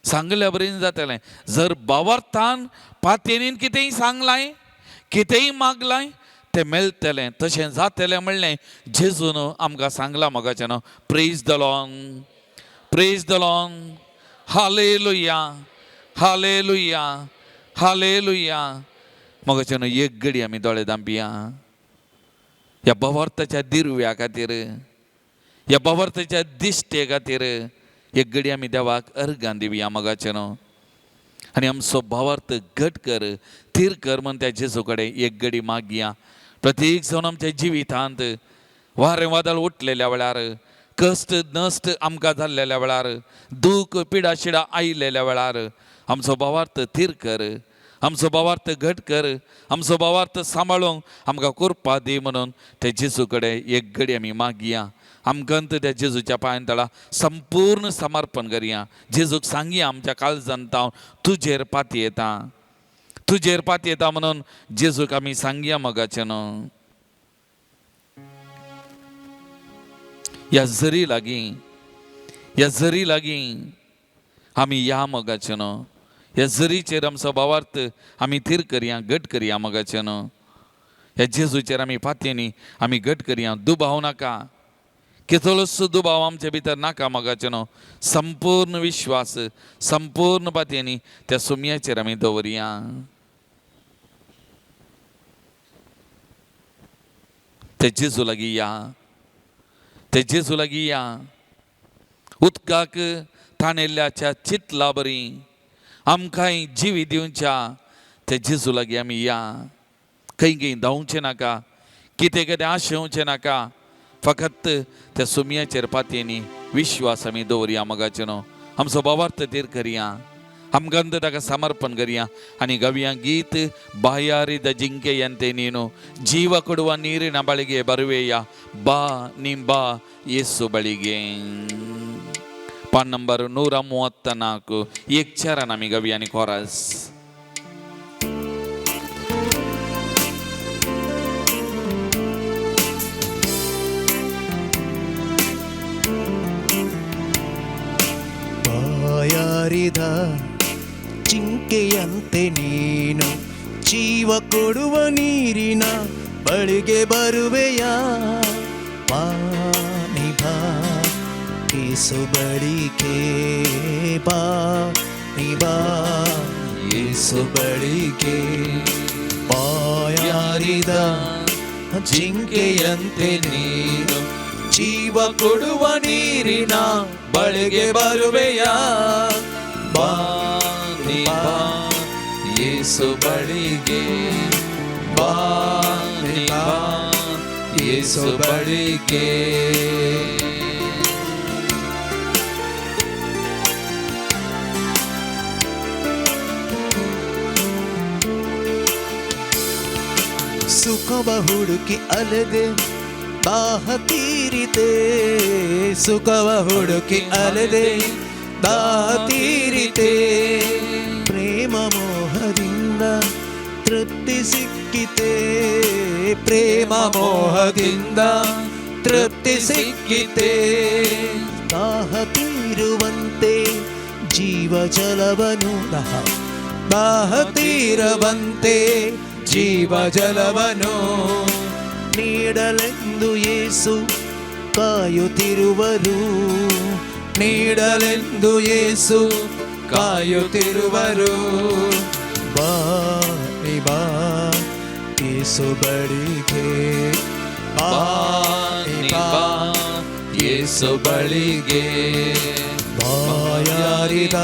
सांगल्या बरीं जातलें. जर भावार्थान पातयेनीन कितेंय सांगलां कितेंय मागलां तें मेळटलें तशें जातलें म्हणलें जेजून आमकां सांगलां मोगाचें न्हू. Praise the Lord praise the Lord hallelujah hallelujah hallelujah. मोगाचें न्हू एक घडी आमी दोळे धांपया. ह्या भवार्थाच्या दिरव्या खातीर, ह्या भवार्थाच्या दिश्टे खातीर एक घडी आमी देवाक अर्गां दिवया मोगाचें न्हू. आनी आमचो भावार्थ घट कर, थीर कर म्हण त्या जेजू कडेन एक घडी मागया. प्रत्येक जावन आमच्या जिवितांत वारें वादळ उठलेल्या वेळार, कश्ट नश्ट आमकां जाल्लेल्या वेळार, दूख पिडा शिडा आयिल्लेल्या वेळार आमचो भावार्थ थीर कर, आमचो भावार्थ घट कर, आमचो भावार्थ सांबाळूंक आमकां करपा दी म्हणून त्या जेजू कडेन एक घडी आमी मागया. आमकांत त्या जेजूच्या पांयां तळा संपूर्ण समर्पण करया. जेजूक सांगया आमच्या काळजांत हांव तुजेर पाती येता, तुजेर पाती येता म्हणून जेजूक आमी सांगया मोगाचें न्हू. ह्या झरी लागीं, ह्या झरी लागीं आमी या मोगाचें न्हू. ह्या झरीचेर आमचो भावार्थ आमी थीर करया, घट करया मोगाचें न्हू. ह्या जेजूचेर आमी पातयेनी आमी घट करया. दुबाव नाका, कितलोसो दुबाव आमचे भितर नाका मोगाचें न्हू. संपूर्ण विश्वास, संपूर्ण पातयेनी त्या सुमयाचेर आमी दवरया. ते जेजू लागीं या, ते जेजू लागीं या. उदकाक थाणेल्ल्याच्या चितला बरी आमकांय जिवी दिवच्या ते जेजू लागीं आमी या. खंय धांवचें नाका, कितें आशेवचें नाका. फकत त्या सुमयाचेर पातयेनी विश्वास आमी दवरया मोगाचें न्हू. आमचो भावार्थ थीर करया, आमकां ताका समर्पण करया. आनी गावया गीत ಬಾಯಾರಿದ ಜಿಂಕೆಯಂತೆ ನೀನು ಜೀವ ಕೊಡುವ ನೀರಿನ ಬಳಿಗೆ ಬರುವೆಯ ಬಾ ನೀ ಬಾ ಯೇಸು ಬಳಿಗೆ. ಪಾನ್ ನಂಬರ್ 134 एक चरण आमी गावया आनी कोरस. ಬಾಯಾರಿದ ಜಿಂಕೆಯಂತೆ ನೀನು ಜೀವ ಕೊಡುವ ನೀರಿನ ಬಳಿಗೆ ಬರುವೆಯಾ ಬಾ ನೀ ಬಾ ಯೇಸು ಬಳಿಗೆ ಬಾ ನೀ ಬಾ ಯೇಸು ಬಳಿಗೆ. ಬಾಯಾರಿದ ಜಿಂಕೆಯಂತೆ ನೀನು ಜೀವ ಕೊಡುವ ನೀರಿನ ಬಳಿಗೆ ಬರುವೆಯಾ ಬಾ ನೀ ಬಾ ಯೇಸು ಬಳಿಗೆ ಬಾ ನೀ ಬಾ ಯೇಸು ಬಳಿಗೆ. ಸುಖವ ಹುಡುಕಿ ಅಲೆದೆ ದಾಹ ತೀರಿತೆ, ಸುಖವ ಹುಡುಕಿ ಅಲೆದೆ ದಾಹ ತೀರಿತೆ. ಪ್ರೇಮ ಮೋಹದಿಂದ ತೃಪ್ತಿ ಸಿಕ್ಕಿತೆ, ಪ್ರೇಮ ಮೋಹದಿಂದ ತೃಪ್ತಿ ಸಿಕ್ಕಿತೆ. ದಾಹ ತೀರುವಂತೆ ಜೀವ ಜಲವನು ದಾಹ ತೀರವಂತೆ ಜೀವ ಜಲವನು ನೀಡಲೆಂದು ಯೇಸು ಕಾಯುತ್ತಿರುವರು, ನೀಡಲೆಂದು ಯೇಸು ಕಾಯುತ್ತಿರುವರು. ಬಾ ನೀ ಬಾ ಯೇಸು ಬಳಿಗೆ ಬಾ ನೀ ಬಾ ಯೇಸು ಬಳಿಗೆ. ಬಾಯಾರಿದ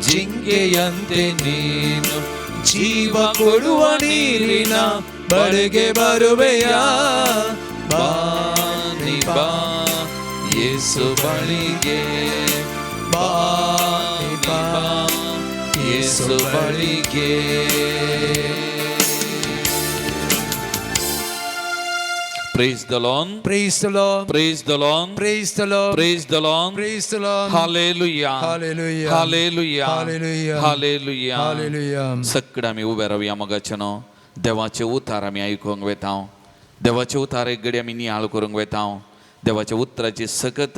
ಜಿಂಕೆಯಂತೆ ನೀನು ಜೀವ ಕೊಡುವ ನೀರಿನ ಬಳಿಗೆ ಬರುವೆಯಾ ಬಾ ನೀ ಬಾ ಯೇಸು ಬಳಿಗೆ ಬಾ ನೀ ಬಾ ಯೇಸು ಬಳಿಗೆ. Praise the Lord. Praise the Lord. Praise the Lord. Praise the Lord. Praise the Lord. Praise the Lord. Hallelujah. Hallelujah. Hallelujah. Hallelujah. Hallelujah. Hallelujah. सगळं आमी उबे रावया मोगाचें न्हू. देवाचे उतार आमी आयकूंक वेता. देवाचे उतार एक घडी आमी नियाळ करूंक वेता. देवाच्या उतराची सकत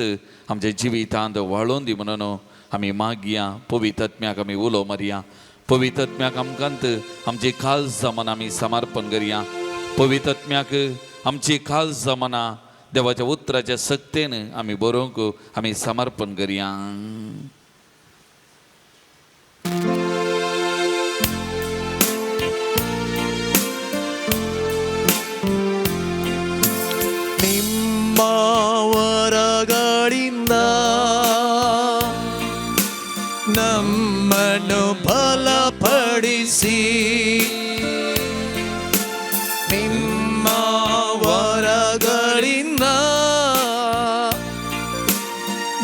आमच्या जिवितांत वाळून दी म्हणून आमी मागया. पवित्र आत्म्याक आमी उलो मारया. पवित्र आत्म्याक आमकांत आमची काळज जमना आमी समर्पण करया. पवित्र आत्म्याक आमची काळज जमना देवाच्या उतराच्या सक्तेन आमी बरोवंक आमी समर्पण करया. ನಮ್ಮನ್ನು ಬಲಪಡಿಸಿ ನಿಮ್ಮ ವರಗಳಿಂದ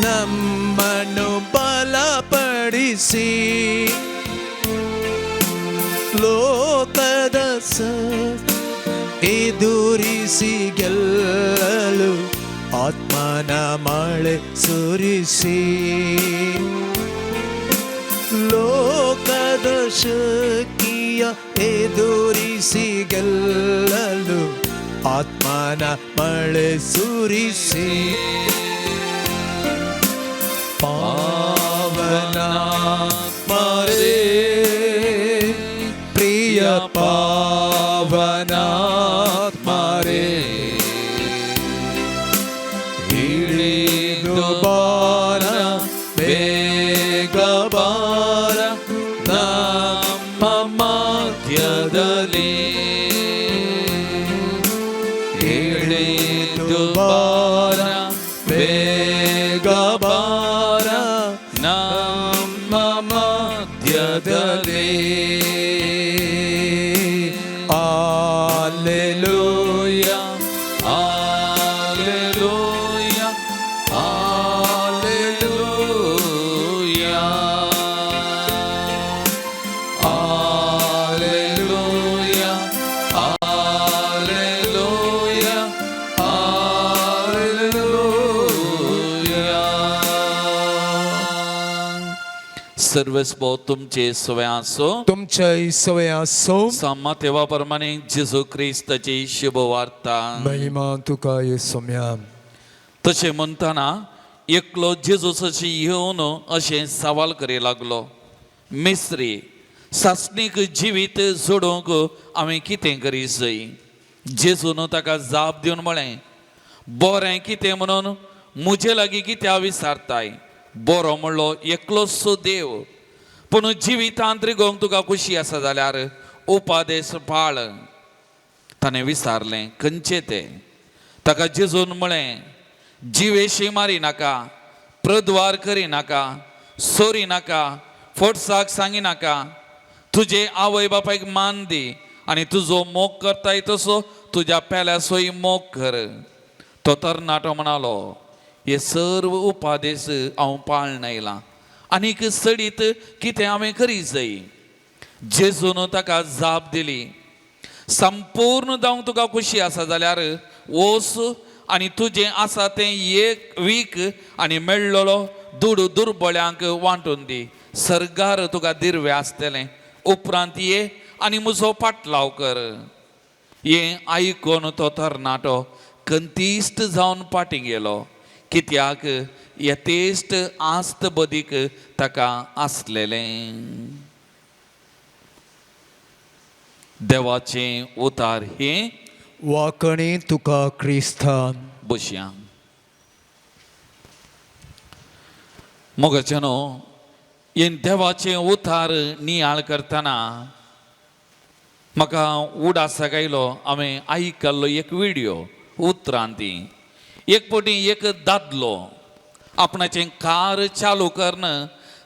ನಮ್ಮನ್ನು ಬಲಪಡಿಸಿ ಲೋಕದ ಎದುರಿಸಿ ಗೆಲ್ಲಲು ಆತ್ಮನ ಮಳೆ ಸುರಿಸಿ ಲೋಕದ ಶಕ್ತಿಯ ಎದುರಿಸಿ ಗೆಲ್ಲಲು ಆತ್ಮನ ಮಳೆ ಸುರಿಸಿ ಪಾವನಾತ್ಮರೇ ಪ್ರಿಯ ಪಾವನಾತ್ಮರೇ ಇಳಿದು ಬಾರ ಬೇಗ ಬಾರ ನಮ್ಮ ಮಧ್ಯದಲ್ಲಿ ಇಳಿದು ಬಾರ ಬೇಗ ಬಾರ ನಮ್ಮ ಮಧ್ಯದಲ್ಲಿ Alleluia, Alleluia, Alleluia, Alleluia, Alleluia, Alleluia. सर्वस्व तुमचे सवयासो तुमच्या सवय असो सामा तेव्हाप्रमाणे जेजू ख्रिस्ताची शुभ वार्ता महिमा तुका येसुम्या तसे म्हणताना एकलो जेजूसाची येवन अशें सवाल करी लागलो मिस्त्री सासणीक जिवीत जोडूंक हांवें कितें करी जाय जेजून ताका जाप दिवन म्हळें बरें कितें म्हणून म्हजे लागीं कित्या विचारताय बरो म्हणलो एकलोसो देव पूण जिवितांत रिगोवंक तुका खुशी आसा जाल्यार उपादेश पाळ ताणें विचारलें खंयचे ते ताका जेजून म्हळें जिवेशी मारी नाका प्रद्वार करी नाका सोरी नाका फोटसाक सांगी नाका तुजे आवय बापायक मान दी आनी तुजो मोग करताय तसो तुज्या पेल्यासोय मोग कर तो तरणाटो म्हणालो हे सर्व उपादेश हांव पाळन आयलां आनीक सडीत कितें हांवें करी जाय जेजून ताका जाप दिली संपूर्ण जावंक तुका खुशी आसा जाल्यार वच आनी तुजें आसा तें एक वीक आनी मेळ्ळलो दूड दुर्बळ्यांक वांटून दी सर्गार तुका दिर्वे आसतलें उपरांत ये आनी म्हजो पाटलाव कर हें आयकून तो तरणाटो कंतिश्ट जावन फाटीं गेलो कित्याक यथेश्ट आस्त बदीक ताका आसलेलें देवाचें उतार हें वाकणी तुका क्रिस्ता बसया मोगाचेनो हे देवाचें उतार नियाळ करतना म्हाका उडासाक आयलो हांवें आयकल्लो एक व्हिडिओ उतरांती एक फावटी एक दादलो आपणाचें कार चालू करन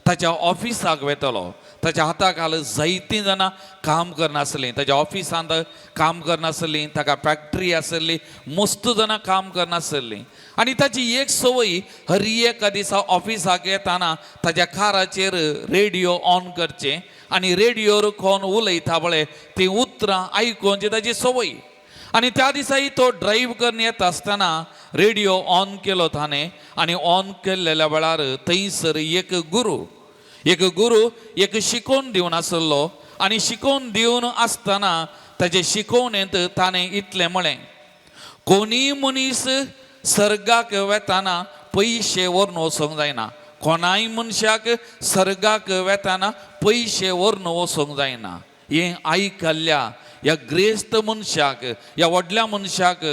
ताच्या ऑफिसाक वेतलो ताच्या हाताखाल जायतीं जाणां काम करनासलीं ताच्या ऑफिसांत काम करनासलीं ताका फॅक्टरी आसली मस्त जाणां काम करनासलीं आनी ताची एक संवय हर एका दिसा ऑफिसाक येताना ताच्या काराचेर रेडिओ ऑन करचें आनी रेडिओर कोण उलयता पळय तीं उतरां आयकोवची ताची संवय आनी त्या दिसाही तो ड्रायव्ह करून येत आसतना रेडिओ ऑन केलो ताणें आनी ऑन केल्लेल्या वेळार थंयसर एक गुरू एक शिकोवन दिवन आसलो आनी शिकोवन दिवन आसतना ताचे शिकोवणेंत ताणें इतलें म्हळें कोणीय मनीस सर्गाक वेताना पयशे व्हरून वचोंक जायना कोणाय मनशाक सर्गाक वेताना पयशे व्हरून वचोंक जायना हें आयकल्ल्या ह्या ग्रेस्त मनशाक ह्या व्हडल्या मनशाक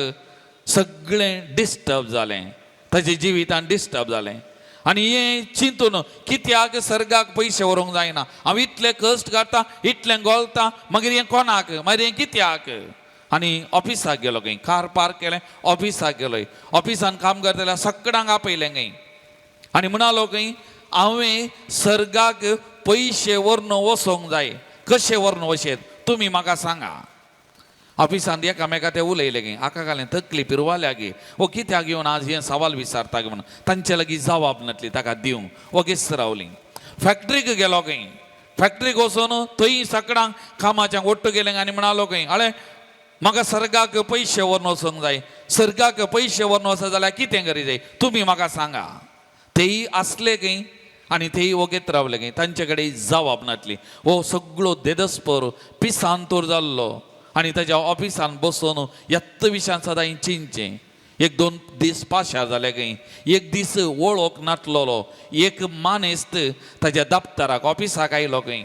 सगळें डिस्टर्ब जालें ताच्या जिवितान डिस्टर्ब जालें आनी हें चिंतून कित्याक सर्गाक पयशे व्हरोंक जायना हांव इतलें कश्ट काडटा इतलें गोलता मागीर हें कोणाक मागीर हें कित्याक आनी ऑफिसाक गेलो खंय कार पार्क केलें ऑफिसाक गेलोय ऑफिसान काम करता जाल्यार सगळ्यांक आपयलें खंय आणि म्हणालो काही हांवें सर्गाक पयशे व्हरून वसोंक जाय. कशे व्हरून वशेत तुमी म्हाका सांगा. ऑफिसांत एकामेका ते उलयले गे, आका घालें तकली पिरवाल्या गे, वो कित्याक घेवन आज हे सवाल विचारता गे म्हणून तांचे लागीं जबाब नासली ताका दिवंक वो गेस्त रावली. फॅक्टरीक गेलो खंय, फॅक्टरीक वचून थंय सकाळांक कामाच्याक ओट्ट गेले आनी म्हणालो खंय आळे म्हाका सर्गाक पयशे व्हरून वचोंक जाय. सर्गाक पयशे व्हरून वचत जाल्यार कितें करी जाय तुमी म्हाका सांगा. तेय आसले खंय आनी तेय वगेत रावले खंय, तांचे कडेन जबाब नासली. हो सगळो देदस्पर पिसांतूर जाल्लो आनी ताच्या ऑफिसान बसून येत्त विशयान सदां चिंतचें. एक दोन दीस पाश्यार जाले खंय, एक दीस वळख नाटलोलो, एक मानेस्त ताच्या दप्तराक ऑफिसाक आयलो खंय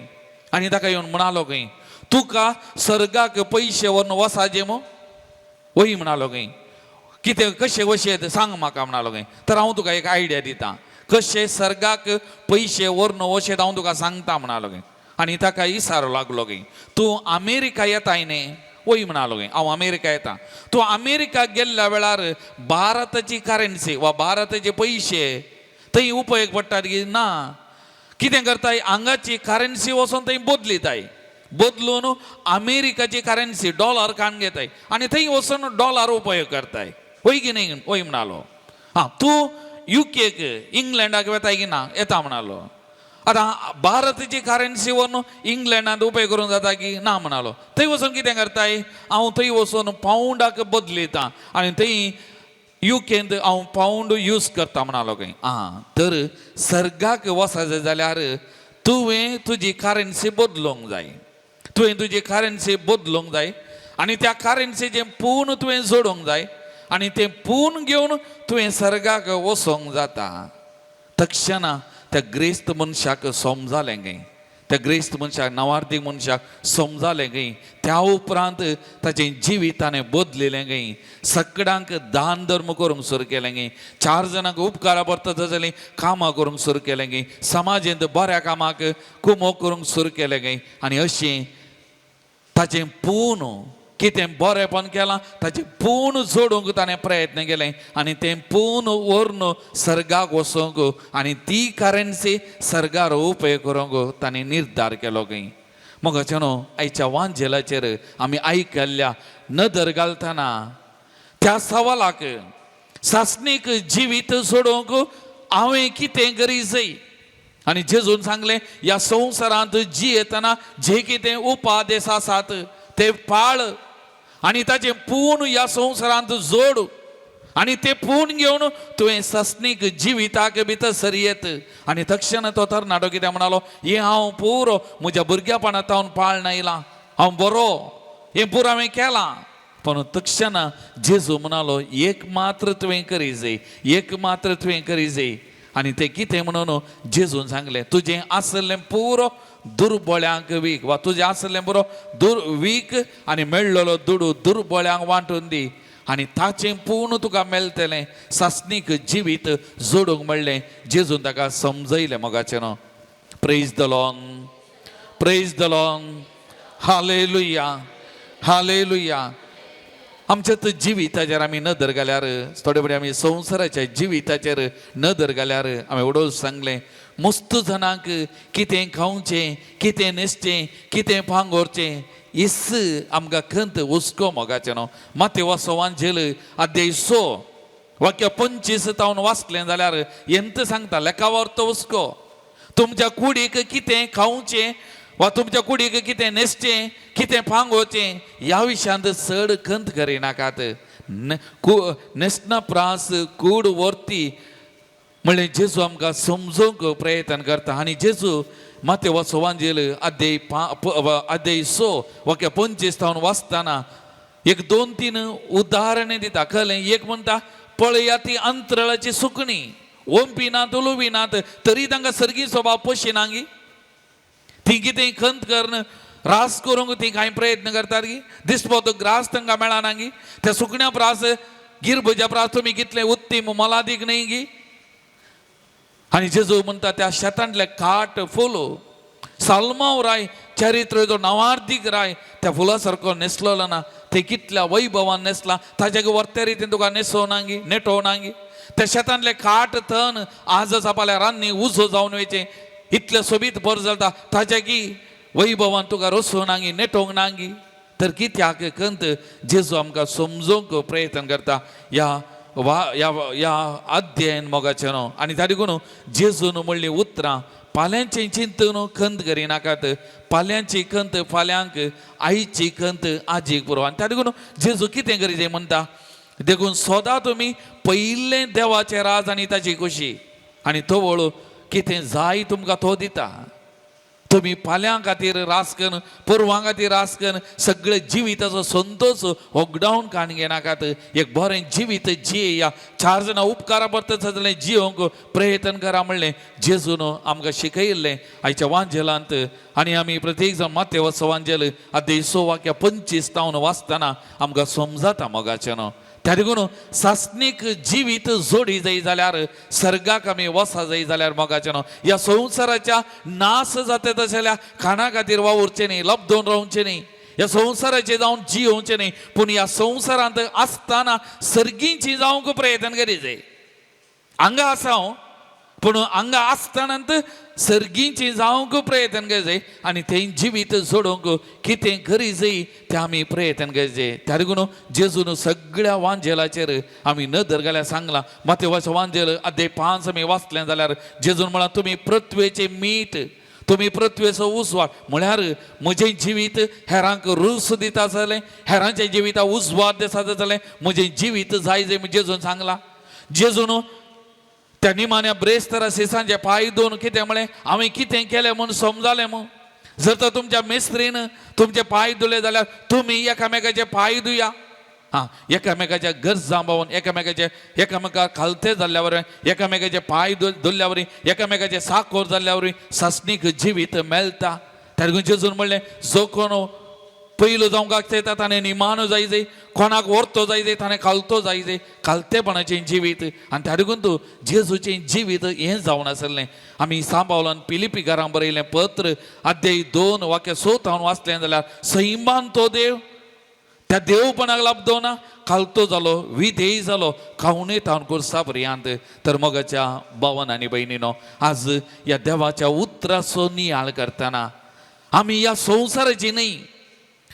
आनी ताका येवन म्हणालो खंय तुका सर्गाक पयशे व्हरून वसाजे मो वही म्हणालो खंय. कितें कशें वशेत सांग म्हाका म्हणालो खंय. तर हांव तुका एक आयडिया दितां कशें सर्गाक पयशे व्हरून वशेत हांव तुका सांगता म्हणालो खंय. आनी ताका इसारो लागलो खंय तूं अमेरिका येताय न्ही वय म्हणालो खंय हांव अमेरिका येता. तूं अमेरिकाक गेल्ल्या वेळार भारताची करन्सी वा भारताचे पयशे थंय उपयोग पडटात की ना. कितें करताय हांगाची करन्सी वचोन थंय बदलिताय, बदलून अमेरिकाची करन्सी डॉलर काडून घेताय आनी थंय वचून डॉलर उपयोग करताय वय की न्ही वय म्हणालो. हां तूं युकेक इंग्लंडाक येताय की ना येता म्हणालो. आतां भारताची करन्सी व्हरून इंग्लंडांत उपयोग करूंक जाता की ना म्हणालो. थंय वचून कितें करताय हांव थंय वचून पावंडाक बदलयता आनी थंय युकेंत हांव पावंड यूज करता म्हणालो खंय. आं तर सर्गाक वचत जाल्यार तुवें तुजी करन्सी बदलूंक जाय. तुवें तुजी करन्सी बदलूंक जाय आनी त्या करन्सीचें पूण तुवें जोडूंक जाय आनी तें पूण घेवन तुवें सर्गाक वचोंक जाता. तक्षणा त्या ग्रेस्त मनशाक समजालें गे, त्या ग्रेस्त मनशाक नवार्दीक मनशाक समजालें गे. त्या उपरांत ताचें जिवीत ताणें बदलिलें गे. सगळ्यांक दान धर्म करूंक सुरू केलें गे. 4 जाणांक उपकारा पडटा जाल्यार कामां करूंक सुरू केलें गे. समाजांत बऱ्या कामाक कुमोग करूंक सुरू केलें गे. आनी अशें ताचें पूण कितें बरेंपण केलां ताचें पूण जोडूंक ताणें प्रयत्न केले आनी तें पूण व्हरून सर्गाक वचोंक आनी ती करन्सी सर्गार उपयोग करूंक ताणें निर्धार केलो खंय. मोगाचेनो आयच्या वांजेलाचेर आमी आयकल्ल्या नदर घालतना त्या सवालाक सासणीक जिवीत सोडूंक हांवें कितें करी जाय. आनी जेजून सांगलें ह्या संवसारांत जियेतना जे कितें उपादेश आसात ते पाळ आनी ताचें पूण ह्या संवसारांत जोड आनी तें पूण घेवन तुवें सस्नीक जिविताक भितर सरयेत. आनी तक्षण तो तरणाटो कितें म्हणालो हें हांव पुरो म्हज्या भुरग्यापणांत हांव पाळना येयलां, हांव बरो हें पुरो हांवें केलां. पण तक्षण जेजू म्हणालो एक मात्र तुवें करी जाय, एक मात्र तुवें करी जाय. आनी तें कितें म्हणून जेजून सांगलें तुजें आसलें पुरो दुर्बळ्यांक वीक वा तुजें आसलें पुरो वीक आनी मेळ्ळलो दुडू दुर्बळ्यांक वांटून दी आनी ताचें पूण तुका मेळटलें. सासणीक जिवीत जोडूंक मेळ्ळें. जेजून ताका समजयलें मोगाचें न्हू. Praise the Lord, praise the Lord, hallelujah, hallelujah. आमच्या जिविताचेर आमी नदर घाल्यार थोडे फावटी आमी संवसाराच्या जिविताचेर नदर घाल्यार हांवें उडोवन सांगलें मस्त जाणांक कितें खावचें, कितें न्हेसचें, कितें भांगोरचें इस आमकां खंत हुस्को मोगाचें न्हू. माथेव वाचोवांचेर अध्याय 6 वाक्य 25 तावन वाचलें जाल्यार एंत सांगता लेखावर्त हुस्को. तुमच्या कुडीक कितें खावचें वा तुमच्या कुडीक कितें न्हेसचें, कितें भांगोरचें ह्या विशयांत चड खंत करिनाकात. न्हेसना प्रास कूड व्हरती म्हणलें जेजू आमकां समजोवंक प्रयत्न करता. आनी जेजू माथेव वाचोवांचेर अध्याय 6 वाक्य 25 तावन वाचतना 1-2-3 उदाहरणां दिता. कळ्ळें. एक म्हणटा पळया ती अंतराळाची सुकणी ओंपी नात उलोवी नात तरी तांकां सर्गी स्वभाव पशिनांगी. ती कितें खंत करन रास करूंक ती कांय प्रयत्न करतात की दिसपो तो ग्रास तांकां मेळना गी. त्या सुकण्या प्रास गिरभज्या प्रास तुमी कितले उत्तीम मोलादीक न्ही गी. आनी जेजू म्हणटा त्या शेतांतले काट फुलो साल्मांव राय चरित्र जो नवार्दीक राय त्या फुला सारको न्हेसलेलो ना ते कितल्या वैभवान नेसला ताच्या वर्त्या रितीन तुका नेसोवनांगी नेटोवनांगी त्या शेतांतले काट तण आजच आपल्या रान्नी उजो जावन वयचे इतले सोबीत बर जाता ताच्या की वैभवान तुका रोसोवनांगी नेटोवंक नांगी तर कित्याक कंत जेजू आमकां समजोवंक प्रयत्न करता या अध्ययन मोगाचें न्हू आनी ताका लागून जेजून म्हणली उतरां फाल्यांची चिंतन खंत करिनाकात फाल्यांची खंत फाल्यांक आयची खंत आजीक पुरो आनी ताका लागून जेजू कितें गरजे म्हणटा देखून सदां तुमी पयिल्लें देवाचें राज आनी ताची खुशी आनी तो वळू कितें जाय तुमकां तो दिता तुम्ही फाल्यां खातीर रासकन परवां खातीर रासकन सगळे जिविताचो संतोष होगडावन काण घेनाकात एक बरें जिवीत जियेया 4 जाणां उपकारा परत सगळें जियोंक प्रयत्न करा म्हणलें जेजून आमकां शिकयल्लें आयच्या वांजेलांत आनी आमी प्रत्येक जण मातेवस वांजेल अध्याय 6 वाक्य 25 तावन वाचतना आमकां समजता मोगाचें न्हू त्या देखून सासणीक जिवीत जोडी जाय जाल्यार सर्गाक आमी वसा जाय जाल्यार मोगाचें न्हू ह्या संवसाराच्या नाश जाता तशें खाणा खातीर वावुरचें न्ही लबदोन रावचें न्ही ह्या संवसाराचें जावन जियोवचें न्ही पूण ह्या संवसारांत आसतना सर्गींची जावंक प्रयत्न करी जाय हांगा आसा हांव पूण हांगा आसतनांत सर्गींची जावंक प्रयत्न करचें आनी तें जिवीत जोडूंक कितें करी जाय तें आमी प्रयत्न करचें त्या देखून जेजून सगळ्या वांजेलाचेर आमी नदर घाल्यार सांगलां मातेवाचें वांजेल अध्याय 5 आमी वाचलें जाल्यार जेजून म्हळां तुमी पृथ्वेचें मीठ तुमी पृथ्वेचो उजवाड म्हळ्यार म्हजें जिवीत हेरांक रूस दिता जालें हेरांच्या जिविता उजवाड दिता जालें म्हजें जिवीत जाय म्हण जेजून सांगलां जेजून त्या निमाण्या ब्रेस्तारा सिसांचे पांय दोन कितें म्हळें हांवें कितें केलें म्हूण समजालें म्हूण जर तर तुमच्या मेस्त्रीन तुमचे पांय धुले जाल्यार तुमी एकामेकाचे पांय धुया एकामेकाच्या गरजा पावून एकामेकाक खालते जाल्ल्या वरवीं एकामेकाचे पांय धुल्ल्या वरवीं एकामेकाचे साकोर जाल्ल्या वरवीं सासणीक जिवीत मेळटा त्या देखून जेजून म्हणलें जो कोण पयलो जावंक येता ताणें निमाणो जाय कोणाक व्हरतो जाय ताणें खालतो जाय खालतेपणाचें जिवीत आनी त्या देखून तूं जेजूचें जिवीत हें जावन आसलें आमी सांबावलान पिलिपिकारांक बरयलें पत्र अध्याय 2 वाक्य 6 हांव वाचलें जाल्यार सैमान तो देव त्या देवपणाक लाभदोना खालतो जालो विधेय जालो खावनय तावन कुर्सा पर्यंत तर मोगाच्या भावान आनी भयणीनो आज ह्या देवाच्या उतराचो नियाळ करतना आमी ह्या संवसाराची न्ही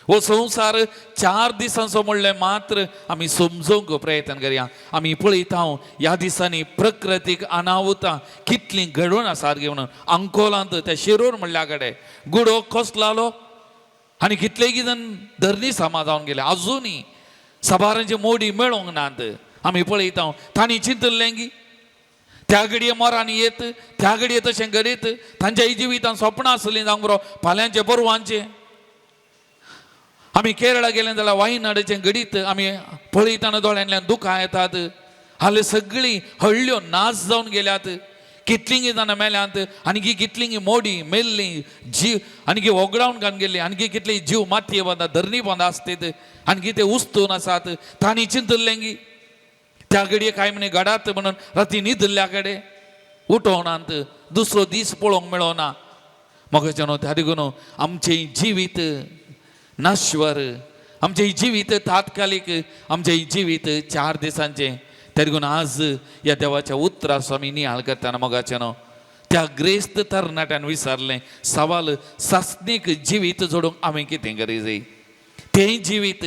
हो संवसार 4 दिसांचो म्हणलें मात्र आमी समजोवंक प्रयत्न करया आमी पळयता ह्या दिसांनी प्रकृतीक अनाहुतां कितलीं घडोवन आसात घेवन अंकोलांत त्या शिरोर म्हणल्या कडेन गुडो कसलो आलो आनी कितले किजन धरणी सामा जावन गेले अजुनी साबारांची मोडी मेळोंक नात आमी पळयता तांणी चिंतलें की त्या घडये मोरांनी येत त्या घडये तशें घडीत तांच्या जिवितांत स्वप्नां आसलीं जावंक बरो फाल्यांचे परवांचे आमी केरळा गेले जाल्यार वायनाडाचें घडीत आमी पळयतना दोळ्यांतल्यान दुखां येतात हाले सगळीं हळ्ळ्यो नाश जावन गेल्यात कितलींगी जाणां मेल्यांत आनी कितलींगी मोडी मेल्लीं जीव आनी वगडावन घालून गेल्ली आनी कितली जीव मातये बांदा धरणी बांदा आसतात आनी ते उस्तून आसात तांणी चिंतलें की त्या घडये कांय म्हणे घडात म्हणून राती न्हिदल्ल्या कडेन उठोवनात दुसरो दीस पळोवंक मेळोना मोगाचें न्हू त्या देखून आमचें जिवीत नश्वर आमचें जिवीत तात्कालीक आमचें जिवीत 4 दिसांचें त्या देखून आज ह्या देवाच्या उतराचो आमी नियाळ करतना मोगाचें न्हू त्या ग्रेस्त तरणाट्यान विचारलें सवाल सासणीक जिवीत जोडूंक हांवें कितें करी जाय तें जिवीत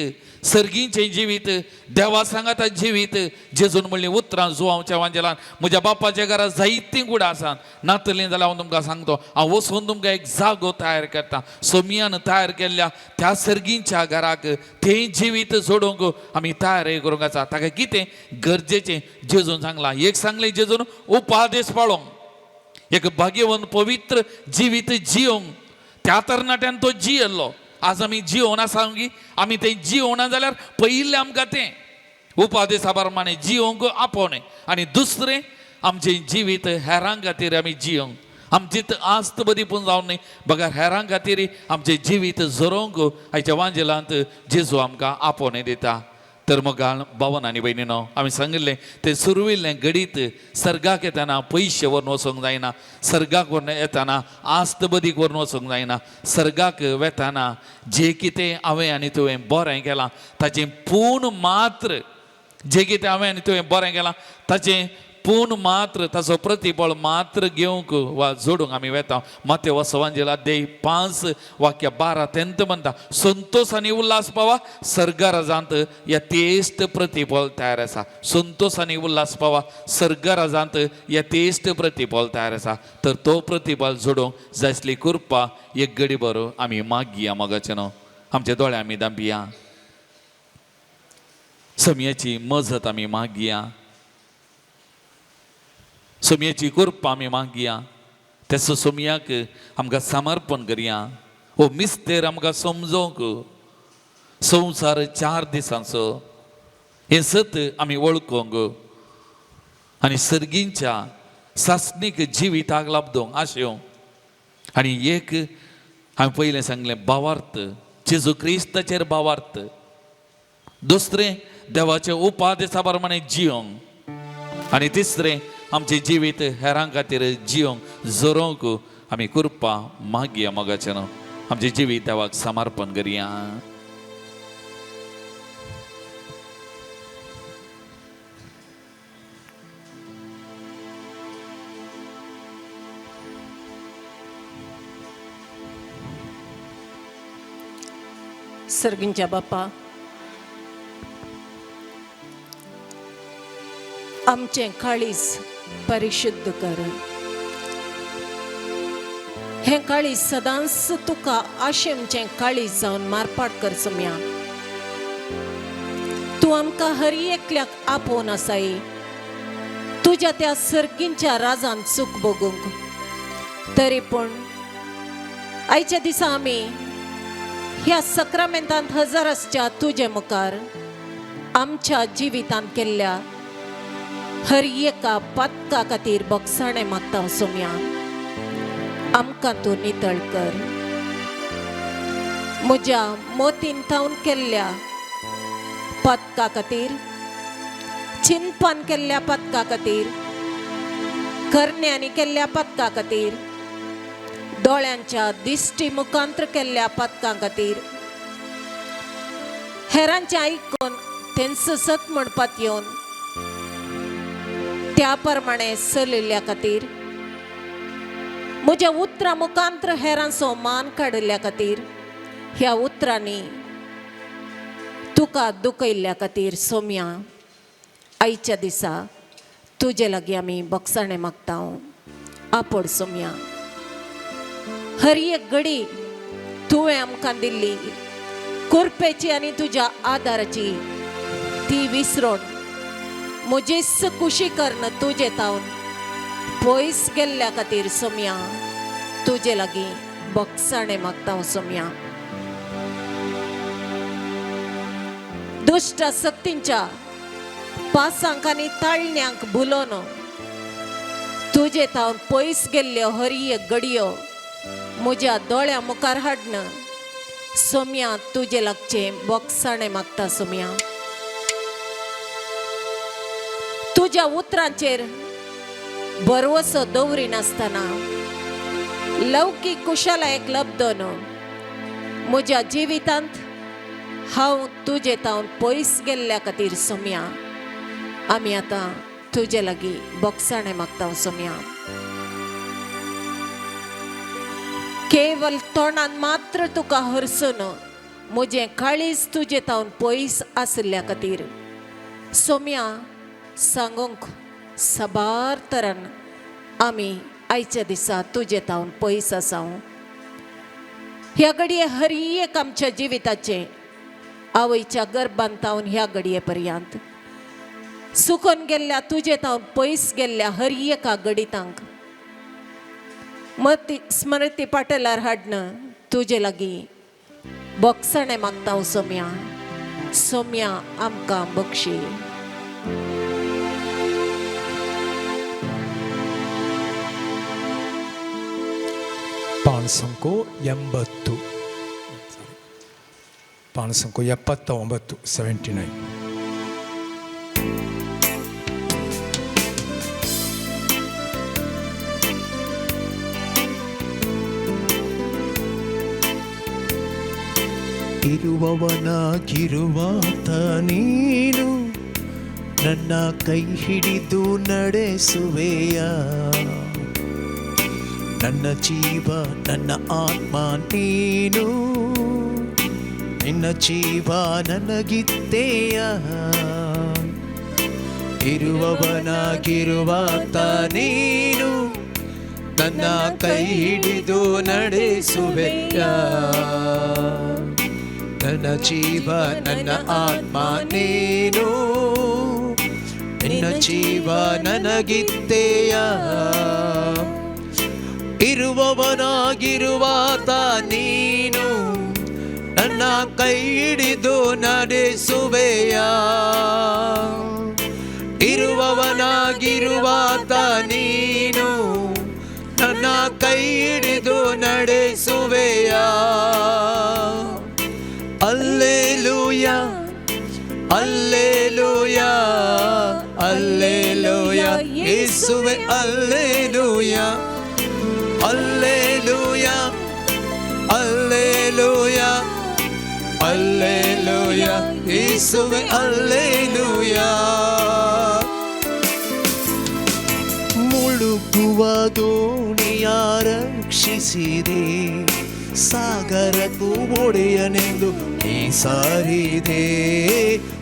सर्गींचें जिवीत देवा सांगाता जिवीत जेजून म्हणलें उतरां जुवांवच्या वांजेलान म्हज्या बापाच्या घरा जायतीं कुडां आसात नातलीं जाल्यार हांव तुमकां सांगतो हांव वचून तुमकां एक जागो तयार करता सोमयान तयार केल्ल्या त्या सर्गींच्या घराक तें जिवीत जोडूंक आमी तयार करूंक आसा ताका कितें गरजेचें जेजून सांगलां एक सांगलें जेजून उपादेश पाळोवंक एक भाग्यवन पवित्र जिवीत जियोंक त्या तरणाट्यान तो जियेल्लो आज आमी जियोना सांगी आमी तें जियोना जाल्यार पयिल्लें आमकां तें उपादेशा प्रमाणे जियोंक आपोवणें आनी दुसरें आमचें जिवीत हेरां खातीर आमी जियोंक आमची आस्त बरी पूण जावन न्ही बघा हेरां खातीर आमचें जिवीत जरोवंक आयच्या वांजेलांत जेजू आमकां आपोवणें दिता तर मग भावन आनी भयणीनो आमी सांगिल्लें तें सुरविल्लें घडीत सर्गाक येताना पयशे व्हरून वचोंक जायना, सर्गाक व्हरून येताना आस्त बदीक व्हरून वचोंक जायना, सर्गाक वेताना जें कितें हांवें आनी तुवें बरें केलां ताचें पूर्ण मात्र जें कितें हांवें आनी तुवें बरें केलां ताचें पूर्ण मात्र ताचो प्रतिफळ मात्र घेवंक वा जोडूंक आमी वेता. माते वसवांजेला अध्याय 5 वाक्य 12 तेंत म्हणटा संतोष आनी उल्हास पावा सर्गा राजांत यथेश्ट प्रतिफळ तयार आसा. संतोष आनी उल्हास पावा सर्गा राजांत यथेश्ट प्रतिफळ तयार आसा. तर तो प्रतिफळ जोडूंक जाय आसली कृपा एक घडी बरो आमी मागया मोगाचे न्हू. आमचे दोळे आमी दांबिया, समयाची मजत आमी मागया, सोमयाची कृपा आमी मागया. तेसो सोमयाक आमकां समर्पण करया. हो मिस्तेर आमकां समजोवंक संवसार 4 दिसांचो हें सत आमी वळखोंक आनी सर्गींच्या सासणीक जिविताक लाभदोंक आशेवंक आनी एक हांवें पयलें सांगलें भावार्थ जेजू क्रिस्ताचेर भावार्थ, दुसरें देवाच्या उपादेशा प्रमाणे जियोंक आनी तिसरें आमचें जिवीत हेरां खातीर जियोंक जोरोवंक आमी कृपा मागया मोगाचें न्हू. आमचें जिवीत देवाक समर्पण करया. सर्गींच्या बापा, आमचें काळीज परिशुद्ध कर. हें काळीज सदांच तुका आशेमचें काळीज जावन मारपाट कर सोम्या. तूं आमकां हर एकल्याक आपोवन आसाय तुज्या त्या सर्गींच्या राजान चूक बगूंक. तरी पूण आयच्या दिसा आमी ह्या सक्रामेंतांत हजर आसच्या तुजे मुखार आमच्या जिवितांत केल्ल्या हर एका पत्का खातीर बक्षाणें मागता सोम्या. आमकां तूं नितळ कर. म्हज्या मोतीन थावन केल्ल्या पत्का खातीर, चिंतपान केल्ल्या पत्का खातीर, करण्यांनी केल्ल्या पत्का खातीर, दोळ्यांच्या दिश्टी मुखांत्र केल्ल्या पत्कां खातीर, हेरांचें आयकून तेंचो सत म्हणपात येवन त्या प्रमाणे चलिल्ल्या खातीर, म्हज्या उतरां मुखांत्र हेरांचो मान काडिल्ल्या खातीर, ह्या उतरांनी तुका दुखयल्ल्या खातीर सोम्या आयच्या दिसा तुजे लागीं आमी बक्षाणें मागता. आपड सोम्या. हर एक घडी तुवें आमकां दिल्ली कृपेची आनी तुज्या आदाराची ती विसरून म्हजीच खुशी करन तुजे तावन पयस गेल्ल्या खातीर सोम्या तुजे लागीं बक्षाणें मागता सोम्या. दुष्ट शक्तींच्या पासांक आनी ताळण्यांक भुलोवन तुजे तावन पयस गेल्ल्यो हर एक घडयो म्हज्या दोळ्या मुखार हाडन सोम्या तुजे लागचें बक्षाणें मागता सोम्या. तुज्या उतरांचेर भरवसो दवरिनासतना लौकीक कुशलायेक लब्धोन म्हज्या जिवितांत हांव तुजे तावन पयस गेल्ल्या खातीर सोम्या आमी आतां तुजे लागीं बक्षाणें मागता सोम्या. केवल तोंडान मात्र तुका हरसून म्हजें काळीज तुजे तावन पयस आसल्या खातीर सोम्या सांगूंक साबार तरान आमी आयच्या दिसा तुजे तावन पयस आसाव. ह्या घडये हर एक आमच्या जिविताचे आवयच्या गर्भांत तावन ह्या घडये पर्यंत सुकून गेल्ल्या तुजे तावन पयस गेल्ल्या हर एका घडितांक स्मृती पाटलार हाडन तुजे लागीं बक्षाणें मागता सोम्या. सोम्या आमकां बक्षी. ಪಾಣಸಂಕೋ 80 79 79. ಇರುವವನಾಗಿರುವಾತ ನೀನು ನನ್ನ ಕೈ ಹಿಡಿದು ನಡೆಸುವೆಯ. ನನ್ನ ಜೀವ ನನ್ನ ಆತ್ಮ ನೀನು, ನಿನ್ನ ಜೀವ ನನಗಿತ್ತೆಯ. ಇರುವವನಾಗಿರುವಾತ ನೀನು ನನ್ನ ಕೈ ಹಿಡಿದು ನಡೆಸುವೆಯ. ನನ್ನ ಜೀವ ನನ್ನ ಆತ್ಮ ನೀನು, ನಿನ್ನ ಜೀವ ನನಗಿತ್ತೆಯ. ಇರುವವನಾಗಿರುವಾತ ನೀನು ನನ್ನ ಕೈ ಹಿಡಿದು ನಡೆಸುವೆಯ. ಇರುವವನಾಗಿರುವಾತ ನೀನು ನನ್ನ ಕೈ ಹಿಡಿದು ನಡೆಸುವೆಯ. ಅಲ್ಲೇಲೂಯ ಅಲ್ಲೇಲೂಯ ಅಲ್ಲೇಲೂಯ ಯೇಸುವೆ ಅಲ್ಲೇಲೂಯ ಅಲ್ಲೇಲೂಯ ಅಲ್ಲೇಲೂಯ ಅಲ್ಲೇಲೂಯ ಯೇಸುವೆ ಅಲ್ಲೇಲೂಯ. ಮುಳುಗುವ ದೋಣಿಯ ರಕ್ಷಿಸಿದೆ, ಸಾಗರಕ್ಕೂ ಒಡೆಯನೆಂದು ನೀ ಸಾರಿದೆ.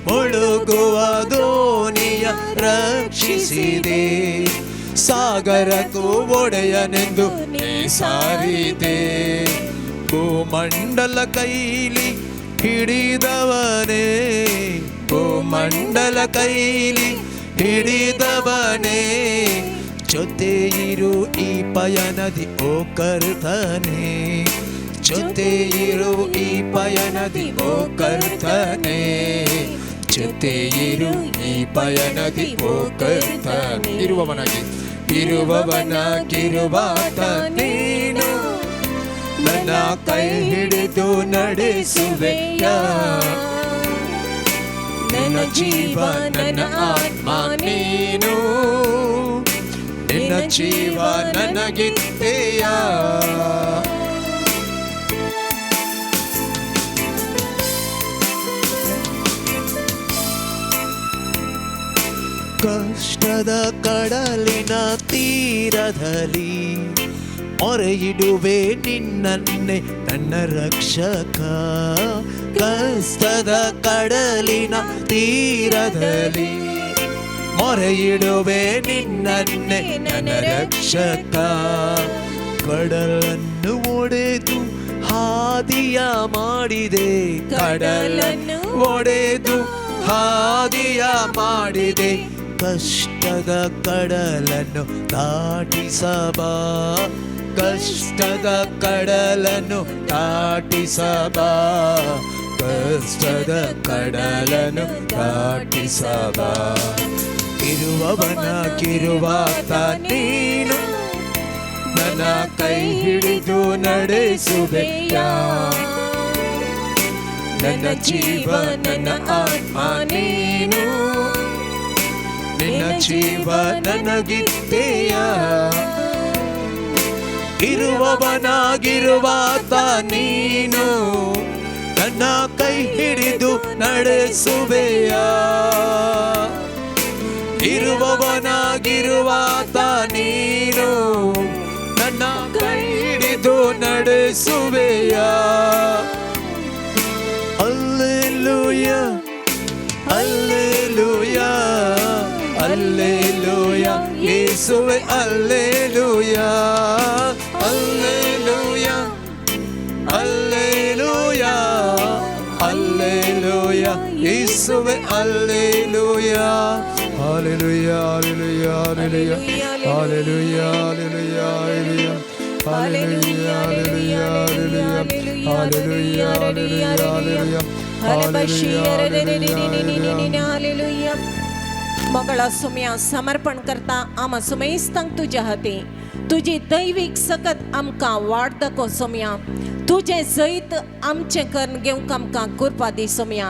ಮುಳುಗುವ ದೋಣಿಯ ರಕ್ಷಿಸಿದೆ, ಸಾಗರಕ್ಕೂ ಒಡೆಯನೆಂದು ನೀ ಸಾರಿದೆ. ಭೂಮಂಡಲ ಕೈಲಿ ಹಿಡಿದವನೇ, ಭೂಮಂಡಲ ಕೈಲಿ ಹಿಡಿದವನೇ, ಜೊತೆ ಇರು ಈ ಪಯಣದಿ ಓ ಕರ್ತನೇ. ಜೊತೆ ಇರು ಈ ಪಯಣದಿ ಓ ಕರ್ತನೇ. ಜೊತೆ ಇರು ಈ ಪಯಣದಿ ಓ ಕರ್ತನೇ. ಇರುವವನಾಗಿರುವಾತ ನೀನು ನನ್ನ ಕೈ ಹಿಡಿದು ನಡೆಸುವೆಯ. ನನ್ನ ಜೀವ ನನ್ನ ಆತ್ಮ ನೀನು, ನಿನ್ನ ಜೀವ ನನಗಿತ್ತೆಯ. ಕಷ್ಟದ ಕಡಲಿನ ತೀರದಲ್ಲಿ ಮೊರೆಯಿಡುವೆ ನಿನ್ನನ್ನೇ ನನ್ನ ರಕ್ಷಕ. ಕಷ್ಟದ ಕಡಲಿನ ತೀರದಲ್ಲಿ ಮೊರೆಯಿಡುವೆ ನಿನ್ನನ್ನೇ ನನ್ನ ರಕ್ಷಕ. ಕಡಲನ್ನು ಒಡೆದು ಹಾದಿಯ ಮಾಡಿದೆ, ಕಡಲನ್ನು ಒಡೆದು ಹಾದಿಯ ಮಾಡಿದೆ. ಕಷ್ಟದ ಕಡಲನ್ನು ದಾಟಿಸಬಾ, ಕಷ್ಟದ ಕಡಲನ್ನು ದಾಟಿಸಬಾ, ಕಷ್ಟದ ಕಡಲನ್ನು ದಾಟಿಸಬಾ. ಇರುವವನಾಗಿರುವಾತ ನೀನು ನನ್ನ ಕೈ ಹಿಡಿದು ನಡೆಸುವೆಯ. ನನ್ನ ಜೀವ ನನ್ನ ಆತ್ಮ ನೀನು, ನಿನ್ನ ಜೀವ ನನಗಿತ್ತೆಯ. ಇರುವವನಾಗಿರುವಾತ ನೀನು ನನ್ನ ಕೈ ಹಿಡಿದು ನಡೆಸುವೆಯ. ಇರುವವನಾಗಿರುವಾತ ನೀನು ನನ್ನ ಕೈ ಹಿಡಿದು ನಡೆಸುವೆಯ. ಅಲ್ಲೇಲೂಯ ಅಲ್ಲೇಲೂಯ ಅಲ್ಲೇಲೂಯ ಯೇಸುವೆ ಅಲ್ಲೇಲೂಯ ಅಲ್ಲೇಲೂಯ ಅಲ್ಲೇಲೂಯ ಅಲ್ಲೇಲೂಯ ಯೇಸುವೆ alleluia. Hallelujah hallelujah hallelujah hallelujah hallelujah hallelujah hallelujah hallelujah hallelujah hallelujah. मगळा सुम्या समर्पण करता आम सुमेस्तांक तुझ्या हाती. तुझी दैवीक सकत आमकां वाट दाखो सोम्या. तुझे जैत आमचे कर्ण घेवंक आमकां कृपा दी सोम्या.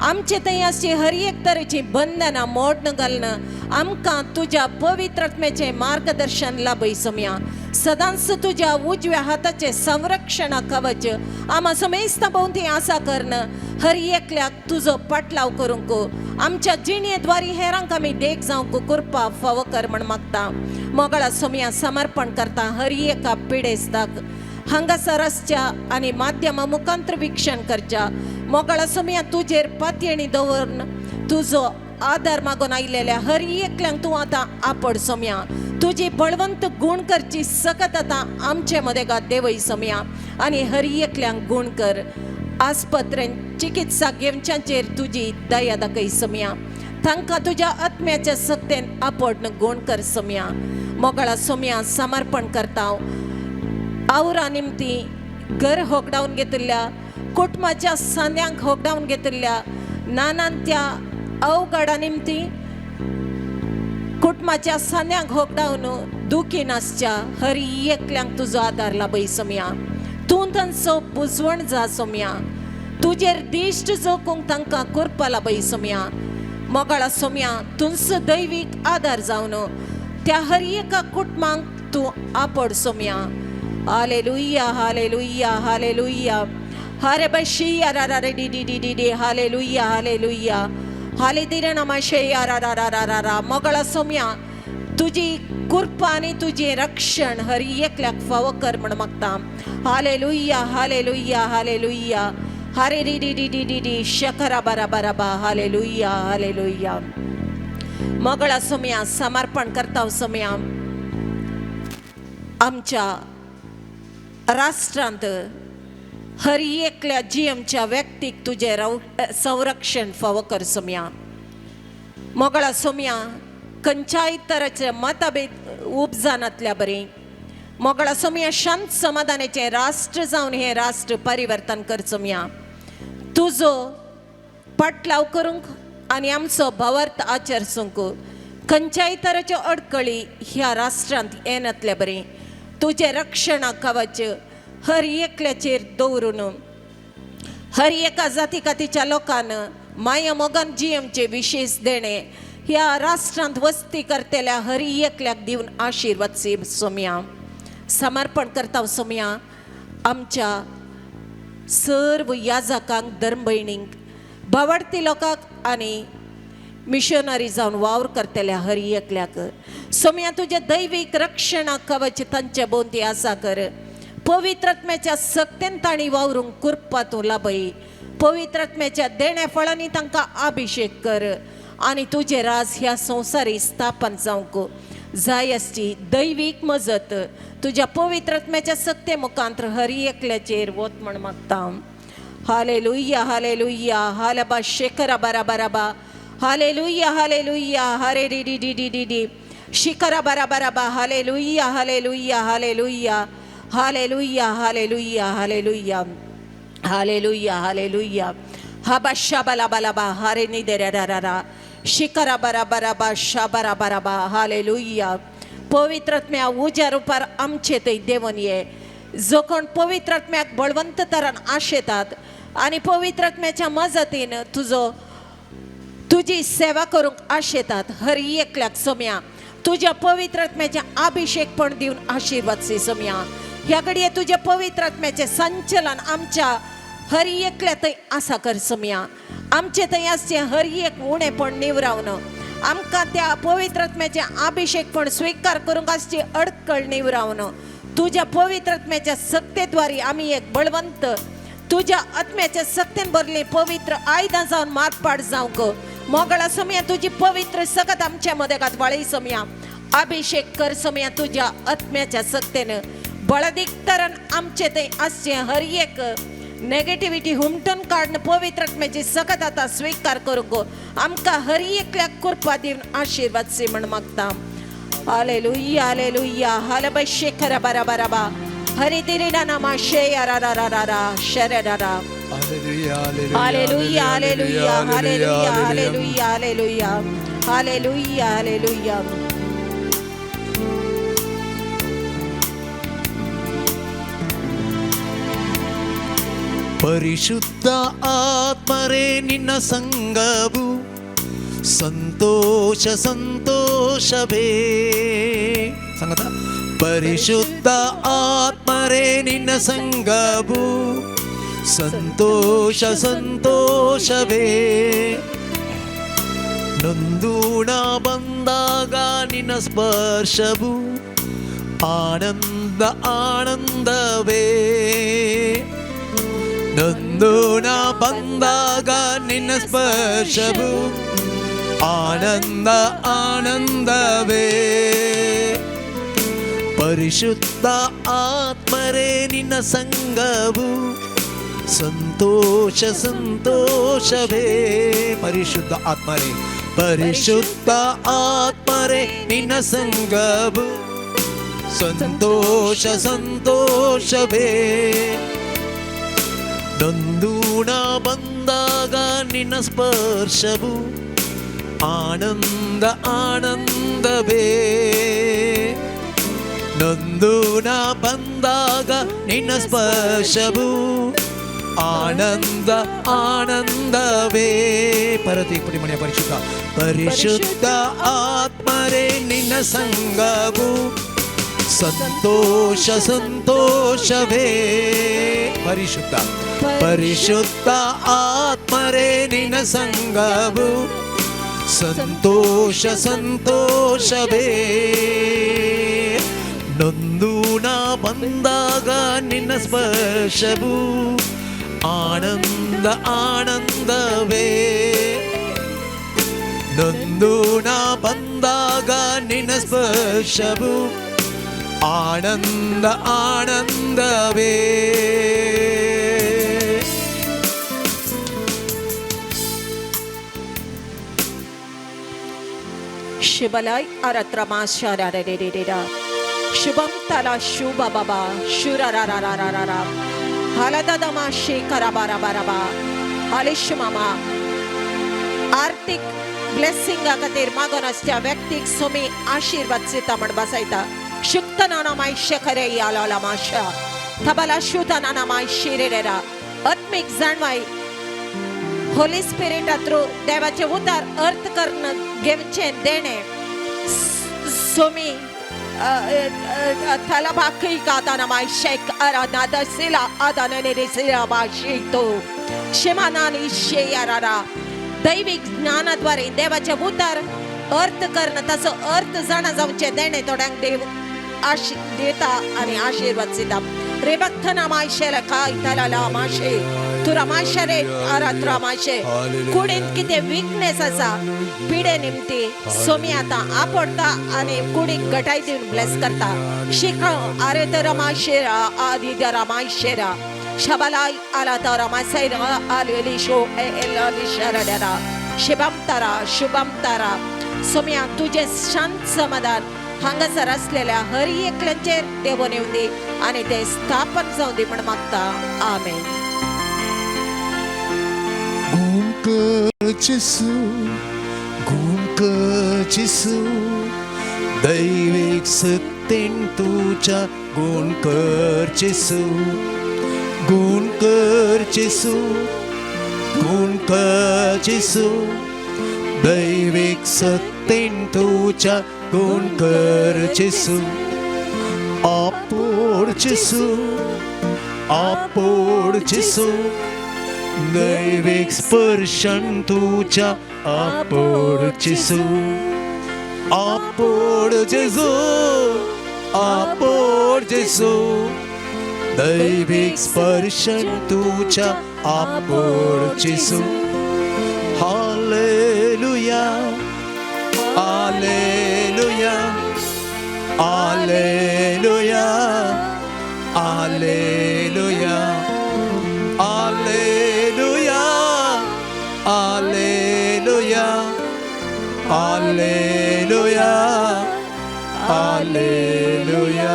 आमचे थंय अशी हर एक तरेची बंधनां मोडन घालणं आमकां तुज्या पवित्र आत्म्याचें मार्गदर्शन लाभय सोम्या. सदांच तुज्या उजव्या हाताचे संरक्षण कवच आम्हा समेस्त भोवती आसा करणं हर एकल्याक तुजो पाटलाव करूंक आमच्या जिणेद्वारी हेरांक आमी देख जावंक कृपा फावो कर म्हण मागता. मोगळा सोम्या समर्पण करता हर एका पिडेस्ताक हांगासर आसच्या आनी माध्यमा मुखांतर विक्षण करच्या. मोगळा सोम्या तुजेर पातयेणी दवरून तुजो आदार मागून आयलेल्या हर एकल्यांक तूं आतां आपड सोम्या. तुजी बळवंत गुण करची सकत आतां आमचे मदेगात देवय सोम्या. आनी हर एकल्यांक गुण कर. आस्पत्रेन चिकित्सा घेवच्यांचेर तुजी दया दाखय सोम्या. तांकां तुज्या आत्म्याच्या सक्तेन आपड गुण कर सोम्या. मोगळा सोम्या समर्पण करता आवरा निमती घर होगडावन घेतिल्ल्या कुटुंबाच्या सांद्यांक होगडावन घेतिल्ल्या नानांत्या अवघडा निमती कुटुंबाच्या सांद्यांक होगडावन दुखी नासच्या हर एकल्यांक तुजो आदार लाभय सोम्या. तूं तांचो पुजवण जा सोम्या. तुजेर दिश्ट जोखूंक तांकां करपा लाभय सोम्या. मोगळा सोम्या तुमचो दैवीक आदार जावन त्या हर एका कुटुंबांक तूं आपड सोम्या. हालेलुया हालेलुया हालेलुया हरे बशिया रा रा रे डी डी डी डी डी हालेलुया हालेलुया हाले दिरे नमाशेया रा रा रा रा रा रा. मोगळा सोम्या तुजी कृपा आनी तुजें रक्षण हर एकल्याक फावो कर म्हण मागता. हालेलुया हालेलुया हालेलुया हरे डी डी डी डी डी डी शकरा बारा बारा बा हालेलुया हालेलुया. मोगळा सोम्या समर्पण करता सोम्या. आमच्या राष्ट्रांत हर एकल्या जीएमच्या व्यक्तीक तुझे संरक्षण फावो कर सोम्या. मोगळा सोम्या खंयच्याय तराचे मतभेद उपजानातल्या बरी. मोगळा सोम्या शांत समाधानाचे राष्ट्र जावन हे राष्ट्र परिवर्तन कर सोम्या. तुजो पाटलाव करूंक आनी आमचो भावार्थ आचरसूंक खंयच्याय तराच्यो अडकळी ह्या राष्ट्रांत येनातले बरी. तुझे रक्षणा कवच हर एकल्याचेर दवरून हर एका जाती कातीच्या लोकांन माया मोगान जीएमचे विशेष देणे ह्या राष्ट्रांत वस्ती करतेल्या हर एकल्याक दिवन आशिर्वाद से सोम्या. समर्पण करता सोम्या. आमच्या सर्व याजकांक धर्म भयणींक भावार्थी लोकांक आनी मिशनरी जावन वावर करतेल्या हर एकल्याक सोम्या तुझे दैवीक रक्षणा कवच तांचे भोवती आसा कर. पवित्र आत्म्याच्या सक्तेन तांणी वावरूंक कृपा तूं लाभय. पवित्र आत्म्याच्या देण्या फळांनी तांकां अभिषेक कर आनी तुजें राज ह्या संवसारी स्थापन जावंक जाय आसची दैवीक मजत तुज्या पवित्र आत्म्याच्या सक्ते मुखांतर हर एकल्याचेर वत म्हण मागता. हालेलुया हालेलुया हालबा शेखरा बारा बारा बा हालेलुया हालेलुया हरे डी डी डी डी डी डी शिखरा बारा बारा बा hallelujah hallelujah hallelujah hallelujah hallelujah hallelujah hallelujah hallelujah हबा शाबाला बाला बा हरे निदेरा रा रा रा शिखरा बारा बारा बा शाबारा बारा बा हालेलुया. पवित्र आत्म्या उज्या रुपार आमचे थंय देवन ये. जो कोण पवित्र आत्म्याक बळवंत तरान आशेतात आनी पवित्र आत्म्याच्या मजतीन तुजी सेवा करूंक आशेतात हर एकल्याक सोम्या तुझ्या पवित्र आत्म्याचे अभिषेक पण दिवन आशीर्वाद से सोम्या. ह्या घडये तुझे पवित्र आत्म्याचे संचलन आमच्या हर एकल्या थंय आसा कर सोम्या. आमचे थंय आसचे हर एक उणेपण निवरावन आमकां त्या पवित्र आत्म्याचे अभिषेक पण स्वीकार करूंक आसची अडकळ निवरावन तुझ्या पवित्र आत्म्याच्या सक्तेद्वारी आमी एक बळवंत तुझ्या आत्म्याच्या सक्तेन भरली पवित्र आयदां जावन मारपाड जावंक मोगळा सोम्या तुझी पवित्र सगत आमच्या मदेगात वाळी सोम्या. अभिषेक कर सोम्या तुझ्या आत्म्याच्या सक्तेन बळदीक तरण आमचे थंय आसचे हर एक नेगेटिविटी हुमटून काडून पवित्र आत्म्याची सगत आतां स्वीकार करूंक आमकां हर एकल्याक कृपा दिवन आशिर्वाद से म्हण मागता. हालेलुया हालेलुया हालबा शेखरा बारा बारा बा हरे दिरेना नामा शेया रा रा रा रा रा शरे रा रा. Hallelujah hallelujah hallelujah hallelujah hallelujah hallelujah hallelujah hallelujah. ಪರಿಶುದ್ಧ ಆತ್ಮರೇ ನಿನ್ನ ಸಂಗವು ಸಂತೋಷ ಸಂತೋಷವೇ ಸಂಗತ ಪರಿಶುದ್ಧ ಆತ್ಮರೇ ನಿನ್ನ ಸಂಗವು ಸಂತೋಷ ಸಂತೋಷವೇ ನೊಂದೂಣ ಬಂದಾಗ ನಿನ್ನ ಸ್ಪರ್ಶವು ಆನಂದ ಆನಂದವೇ ನೊಂದೂಣ ಬಂದಾಗ ನಿನ್ನ ಸ್ಪರ್ಶವು ಆನಂದ ಆನಂದವೇ ಪರಿಶುದ್ಧ ಆತ್ಮರೇ ನಿನ್ನ ಸಂಗವು ಸಂತೋಷ ಸಂತೋಷವೇ ಪರಿಶುದ್ಧ ಆತ್ಮರೇ ಪರಿಶುದ್ಧ ಆತ್ಮರೇ ನಿನ್ನ ಸಂಗವು ಸಂತೋಷ ಸಂತೋಷವೇ ನೊಂದೂಣ ಬಂದಾಗ ನಿನ್ನ ಸ್ಪರ್ಶವು ಆನಂದ ಆನಂದವೇ ನೊಂದೂಣ ಬಂದಾಗ ನಿನ್ನ ಸ್ಪರ್ಶವು ಆನಂದ ಆನಂದವೇ ಪರತಿ ಪುಡಿಮಣಿಯ ಪರಿಶುದ್ಧ ಪರಿಶುದ್ಧ ಆತ್ಮರೇ ನಿನ್ನ ಸಂಗವು ಸಂತೋಷ ಸಂತೋಷವೇ ಪರಿಶುದ್ಧ ಪರಿಶುದ್ಧ ಆತ್ಮರೇ ನಿನ್ನ ಸಂಗವು ಸಂತೋಷ ಸಂತೋಷವೇ ನೊಂದೂಣ ಬಂದಾಗ ನಿನ್ನ ಸ್ಪರ್ಶವು ಆನಂದ ಆನಂದವೇ ನೊಂದೂಣ ಬಂದಾಗ ನಿನ್ನ ಸ್ಪರ್ಶವು ಆನಂದ ಆನಂದವೇ ಶಿಬಲೈ ಅರತ್ರಮಾಶಾರರೆರೆರೆರ ಶುಭಂ ತಲ ಶುಭ ಬಬ ಶುರರರರರರ ಹಲದದಮ ಶೇಖರ ಬರ ಬರಬ ಹಲಿಶುಮಮ आर्थिक ब्लेसिंग खातीर मागोन आसच्या व्यक्तीक सोमी आशीर्वाद सिता म्हण बसयता शुक्तनाना मायशे खरे याला माशा थबला शुतनाना मायशे रेरेरा आत्मिक जाणवाई होली स्पिरिट थ्रू देवाचे उतार अर्थ करण घेवचे देणे सोमी तलबाकी काताना मायशेक अरानादा सिला आदाने रेसिला मायशेतो शेमानानी शेयारारा दैविक ज्ञानाद्वारे देवाचे उतार अर्थ करणं तसं अर्थ जाणा जावचे देणे थोड्यांक देव देता आणि आशीर्वाद दिता रेबक्थना मायशेला काय तलाला माशे तुरा माशरे आरात्रा माशे कुडीन किती वीकनेस असा पिडे निमती सोमी आता आपडता आणि कुडीक गटाय देऊन ब्लेस करता शिका आरे तर माशेरा आदि दरा माशेरा शबलाई आला तारा मासैरा आलेलिशो एलिशरडरा शुभम तारा सोम्या तुझे शांत समाधान हांगासर असलेल्या हर एकल्यांचेर देवून येऊन दे आणि ते स्थापन जाऊन दे म्हण मागता आमेन गुण जिसू दैविक सत्तेन तुझ्या गुण कर जिसू गुण कर जिसू दैविक सत्तेन तुझ्या गुण कर जिसू आपोड जिसू दैविक स्पर्शन तुझ्या आपोड जिसू आपोड जिसू दैविक स्पर्शन तुझ्या आपोड जिसू hallelujah hallelujah hallelujah hallelujah hallelujah hallelujah hallelujah hallelujah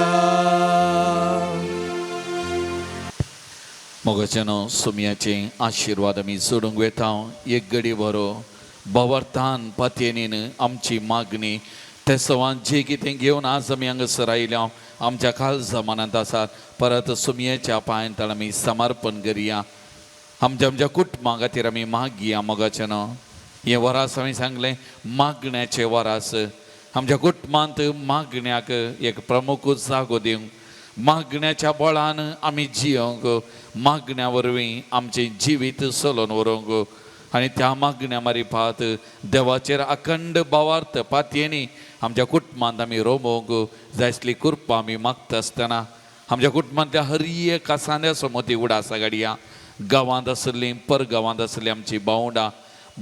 मोगाच्यानो सुमयाचे आशीर्वाद आमी सोडूंक वेता एक घडी बरो भवर्तान पातयेनीन आमची मागणी ते सवान जे कितें घेवन आज आमी हांगासर आयल्या आमच्या काल जमानांत आसात परत सुमयेच्या पांयां तळ आमी समर्पण करुया आमच्या कुटुंबा खातीर आमी मागया मोगाचें न्हू. हे वरास हांवें सांगलें मागण्याचें वरास. आमच्या कुटुंबांत मागण्याक एक प्रमुखूच जागो दिवंक, मागण्याच्या बळान आमी जियोंक, मागण्या वरवीं आमचें जिवीत चलोवन व्हरूंक आनी त्या मागण्या मारिफात देवाचेर अखंड भावार्थ पातयेनी आमच्या कुटुंबांत आमी रोमोवंक जाय आसली कृपा आमी मागता आसतना आमच्या कुटुंबांतल्या हर एका सांद्या समोती उडासा गाडया. गांवांत आसलीं परगांवांत आसलीं आमचीं भावंडां,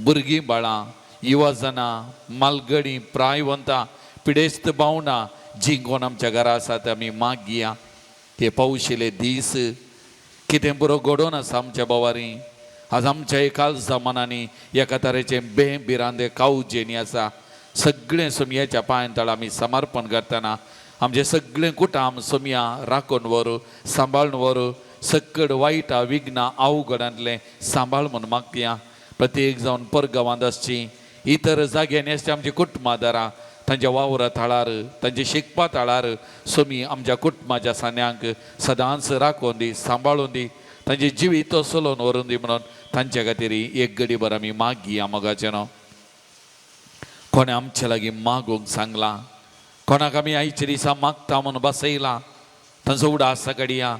भुरगीं बाळां, युवजनां, मालगडी, प्रायवंतां, पिडेस्त भावंडां जीं कोण आमच्या घरा आसात आमी मागया. हे पावशिले दीस कितें बरो घडोवन आसा आमच्या बोवारी. आज आमच्या एकाल जमानांनी एका तरेचें बेबिरांदे कावजेनी आसा. सगळें सोमयाच्या पांय तळ आमी समर्पण करतना आमचें सगळें कुटाम सोमया राखून व्हर, सांबाळून व्हर, सकड वायटा विघ्ना अवघडांतलें सांबाळ म्हूण मागया. प्रत्येक जावन परगांवांत आसची, इतर जाग्यांनी आसची आमची कुटुंबादारां, तांच्या वावरा थळार, तांचे शिकपा थळार सोमी आमच्या कुटुंबाच्या सान्यांक सदांच राखून दी, सांबाळून दी, तांचे जिवीत चलोवन व्हरून दी म्हणून तांच्या खातीर एक घडीभर आमी मागया मोगाचें न्हू. कोणें आमचे लागीं मागूंक सांगलां, कोणाक आमी आयच्या दिसा मागता म्हणून बसयलां, तांचो उडास काडया,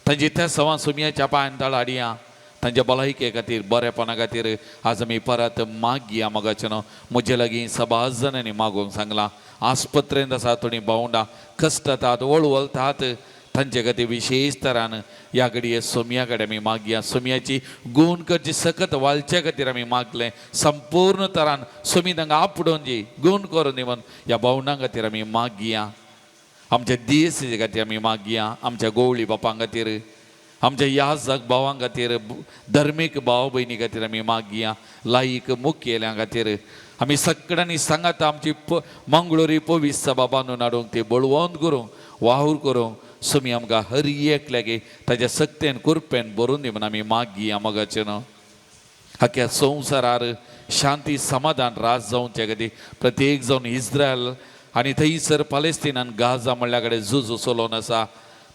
तांची त्या सवां सोमयाच्या पांयान तळ हाडया. तांच्या भलायके खातीर, बरेपणा खातीर आज आमी परत मागया मोगाचें न्हू. म्हजे लागीं सबाज जाणांनी मागूंक सांगलां. आस्पत्रेंत आसा थोडीं भावंडां कश्टातात, वळवळतात, तांचे खातीर विशेश तरान ह्या घडये सोमया कडेन आमी मागया. सोमयाची गूण करची सकत वालच्या खातीर आमी मागलें. संपूर्ण तरान सोमी तांकां आपडोवन दी, गूण करून दी म्हणून ह्या भावंडां खातीर आमी मागया. आमच्या दीस खातीर आमी मागया. आमच्या गोवळी बापां खातीर, आमच्या याजक भावां खातीर, धर्मीक भाव भयणी खातीर आमी मागया. लायीक मुखेल्यां खातीर आमी सगळ्यांनी सांगात आमची मंगळुरी पवीस सभा बांदून हाडूंक, ती बळवंत करूंक, वाहूर करूंक सोमी आमकां हर एक लागी ताच्या सक्तेन कुरपेन भरून दी म्हणून आमी मागया मोगाचें न्हू. आख्या संवसारार शांती समाधान राज जावचे खातीर प्रत्येक जावन इस्रायल आनी थंयसर पालेस्तिनान गाजा म्हणल्या कडेन झूज चलोवन आसा.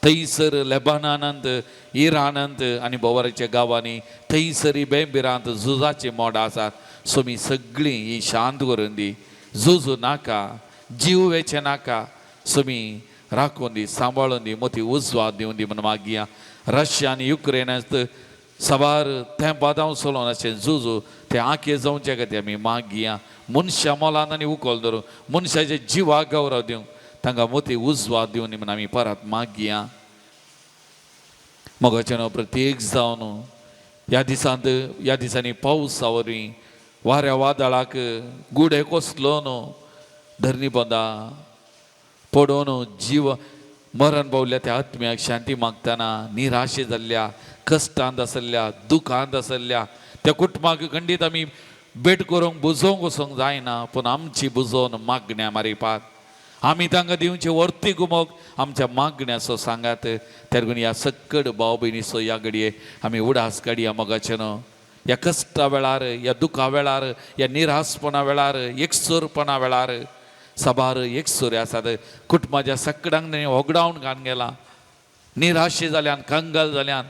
थंयसर लेबनानांत, इराणांत आनी बोवाराच्या गांवांनी थंयसरी बेबिरांत झुजाची मोडां आसात. सोमी सगळीं ही शांत करून दी, झुजू नाका, जीव वेचे नाका, सोमी राखून दी, सांबाळून दी, मोठी उजवाद दिवन दी म्हणून मागया. रशिया आनी युक्रेनांत सवार तें बादांव चलोवन अशें झुजू तें आंखे जावचे खातीर आमी मागया. मनशा मोलान आनी उखल धरूं, मनशाच्या जिवाक गौरव दिवंक, तांकां मोठी उजवाद दिवन दी म्हणून आमी परत मागया. मोगाचें न्हू. प्रत्येक जावन ह्या दिसांनी पावसा वरवीं वाऱ्या वादळाक गुडे कोसलो न्हू, धरणी बंदां पडोवन जीव मरण पावल्या त्या आत्म्याक शांती मागतना, निराशे जाल्ल्या, कश्टांत आसल्या, दुखांत आसल्या त्या कुटुंबाक खंडीत आमी भेट करूंक बुजोवंक वचोंक जायना, पूण आमची बुजोवन मागण्या मारिपात आमी तांकां दिवचे वर्ती घुमोवंक आमच्या मागण्याचो सांगात. त्या लागून ह्या सकड भाव भयणीचो ह्या घडये आमी उडास काडया मोगाचें न्हू. ह्या कश्टा वेळार, ह्या दुखा वेळार, ह्या निरासपणा वेळार, एकसुरपणा वेळार सबार एकसुरे आसात. कुटुंबाच्या सगळ्यांक होगडावन घालन गेला, निराशे जाल्यान, कंगाल जाल्यान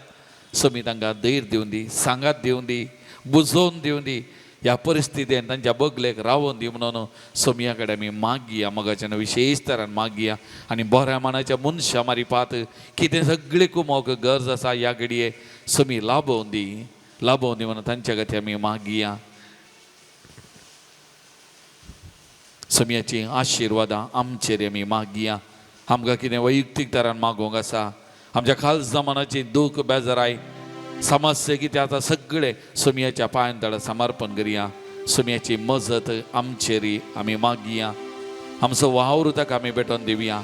सोमी तांकां धैर्य दिवन दी, सांगात दिवन दी, बुजोवन दिवन दी, ह्या परिस्थितीन तांच्या बगलेक रावोवन दी म्हणून सोमया कडेन आमी मागया मोगाचें विशेश तरान मागया. आनी बऱ्या मनाच्या मनशा मारिपात कितें सगळें कुमोवक गरज आसा ह्या घडये सोमी लाभोवन दी म्हणून तांच्या खातीर आमी मागया. सोमयाची आशिर्वादां आमचेर आमी मागया. आमकां कितें वैयक्तीक तरान मागोवंक आसा, आमच्या खास जमानाची दूख बेजाराय समस्या कितें आतां सगळे सोमयाच्या पांयान तळ समर्पण करया. सोमयाची मजत आमचेरी आमी मागया. आमचो वावर ताका आमी भेटोवन दिवया.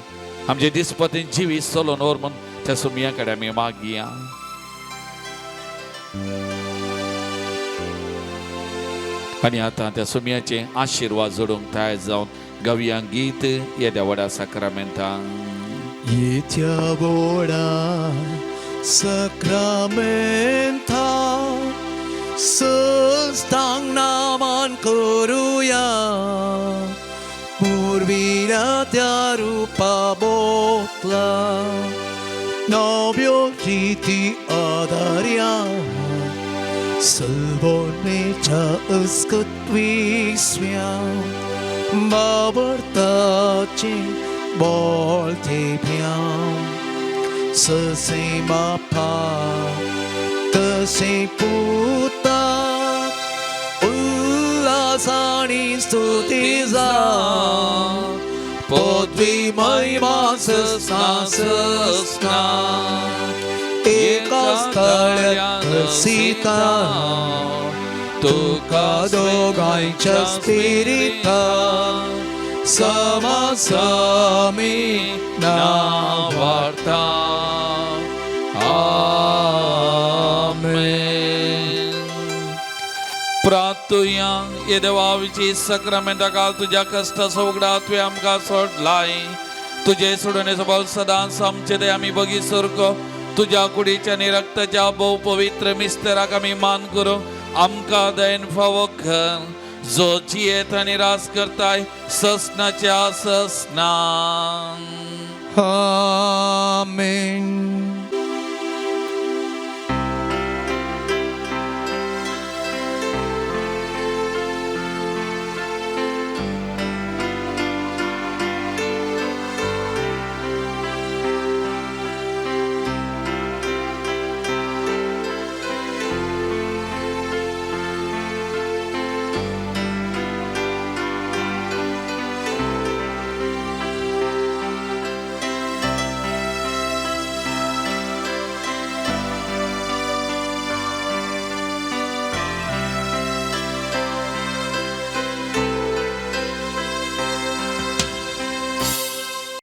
आमचे दिसपतीन जिवीत चलोवन व्हर म्हूण त्या सोमया कडेन आमी मागया. आनी आतां त्या सोमयाचे आशिर्वाद जोडूंक तयार जावन गावया गीत येद्या व्हडा साक्रामेंतां. येत्या व्हडा साक्रामेंता संस्थांक नामान करुया, पुर्विना त्या रुपा बोतला नव्यो रिती आदार्या, 슬보내자 으스긋 위스며 마버다지 몰티병 스시마파 뜻이 부다 울라사니 스투디자 Podvi महिमा ससना ससना एका स्थळ्यात सीता तुका दोघांच्या स्पिरिता समासमी नावार्ता आमेन. प्रार्थुया ये देवाविची सक्रमेंटा काल तुझ्या कष्ट सवगडा तुवें आमकां सोडलाय. तुझे सोडणे स्वभाव सदांच आमचे ते आमी बगी सरको तुझ्या कुडीच्या आणि रक्ताच्या बहु पवित्र मिस्तेराक आमी मान करू. आमकां दयेन फावो कर जो जियेत आनी रास करताय ससनाच्या ससना. आमेन.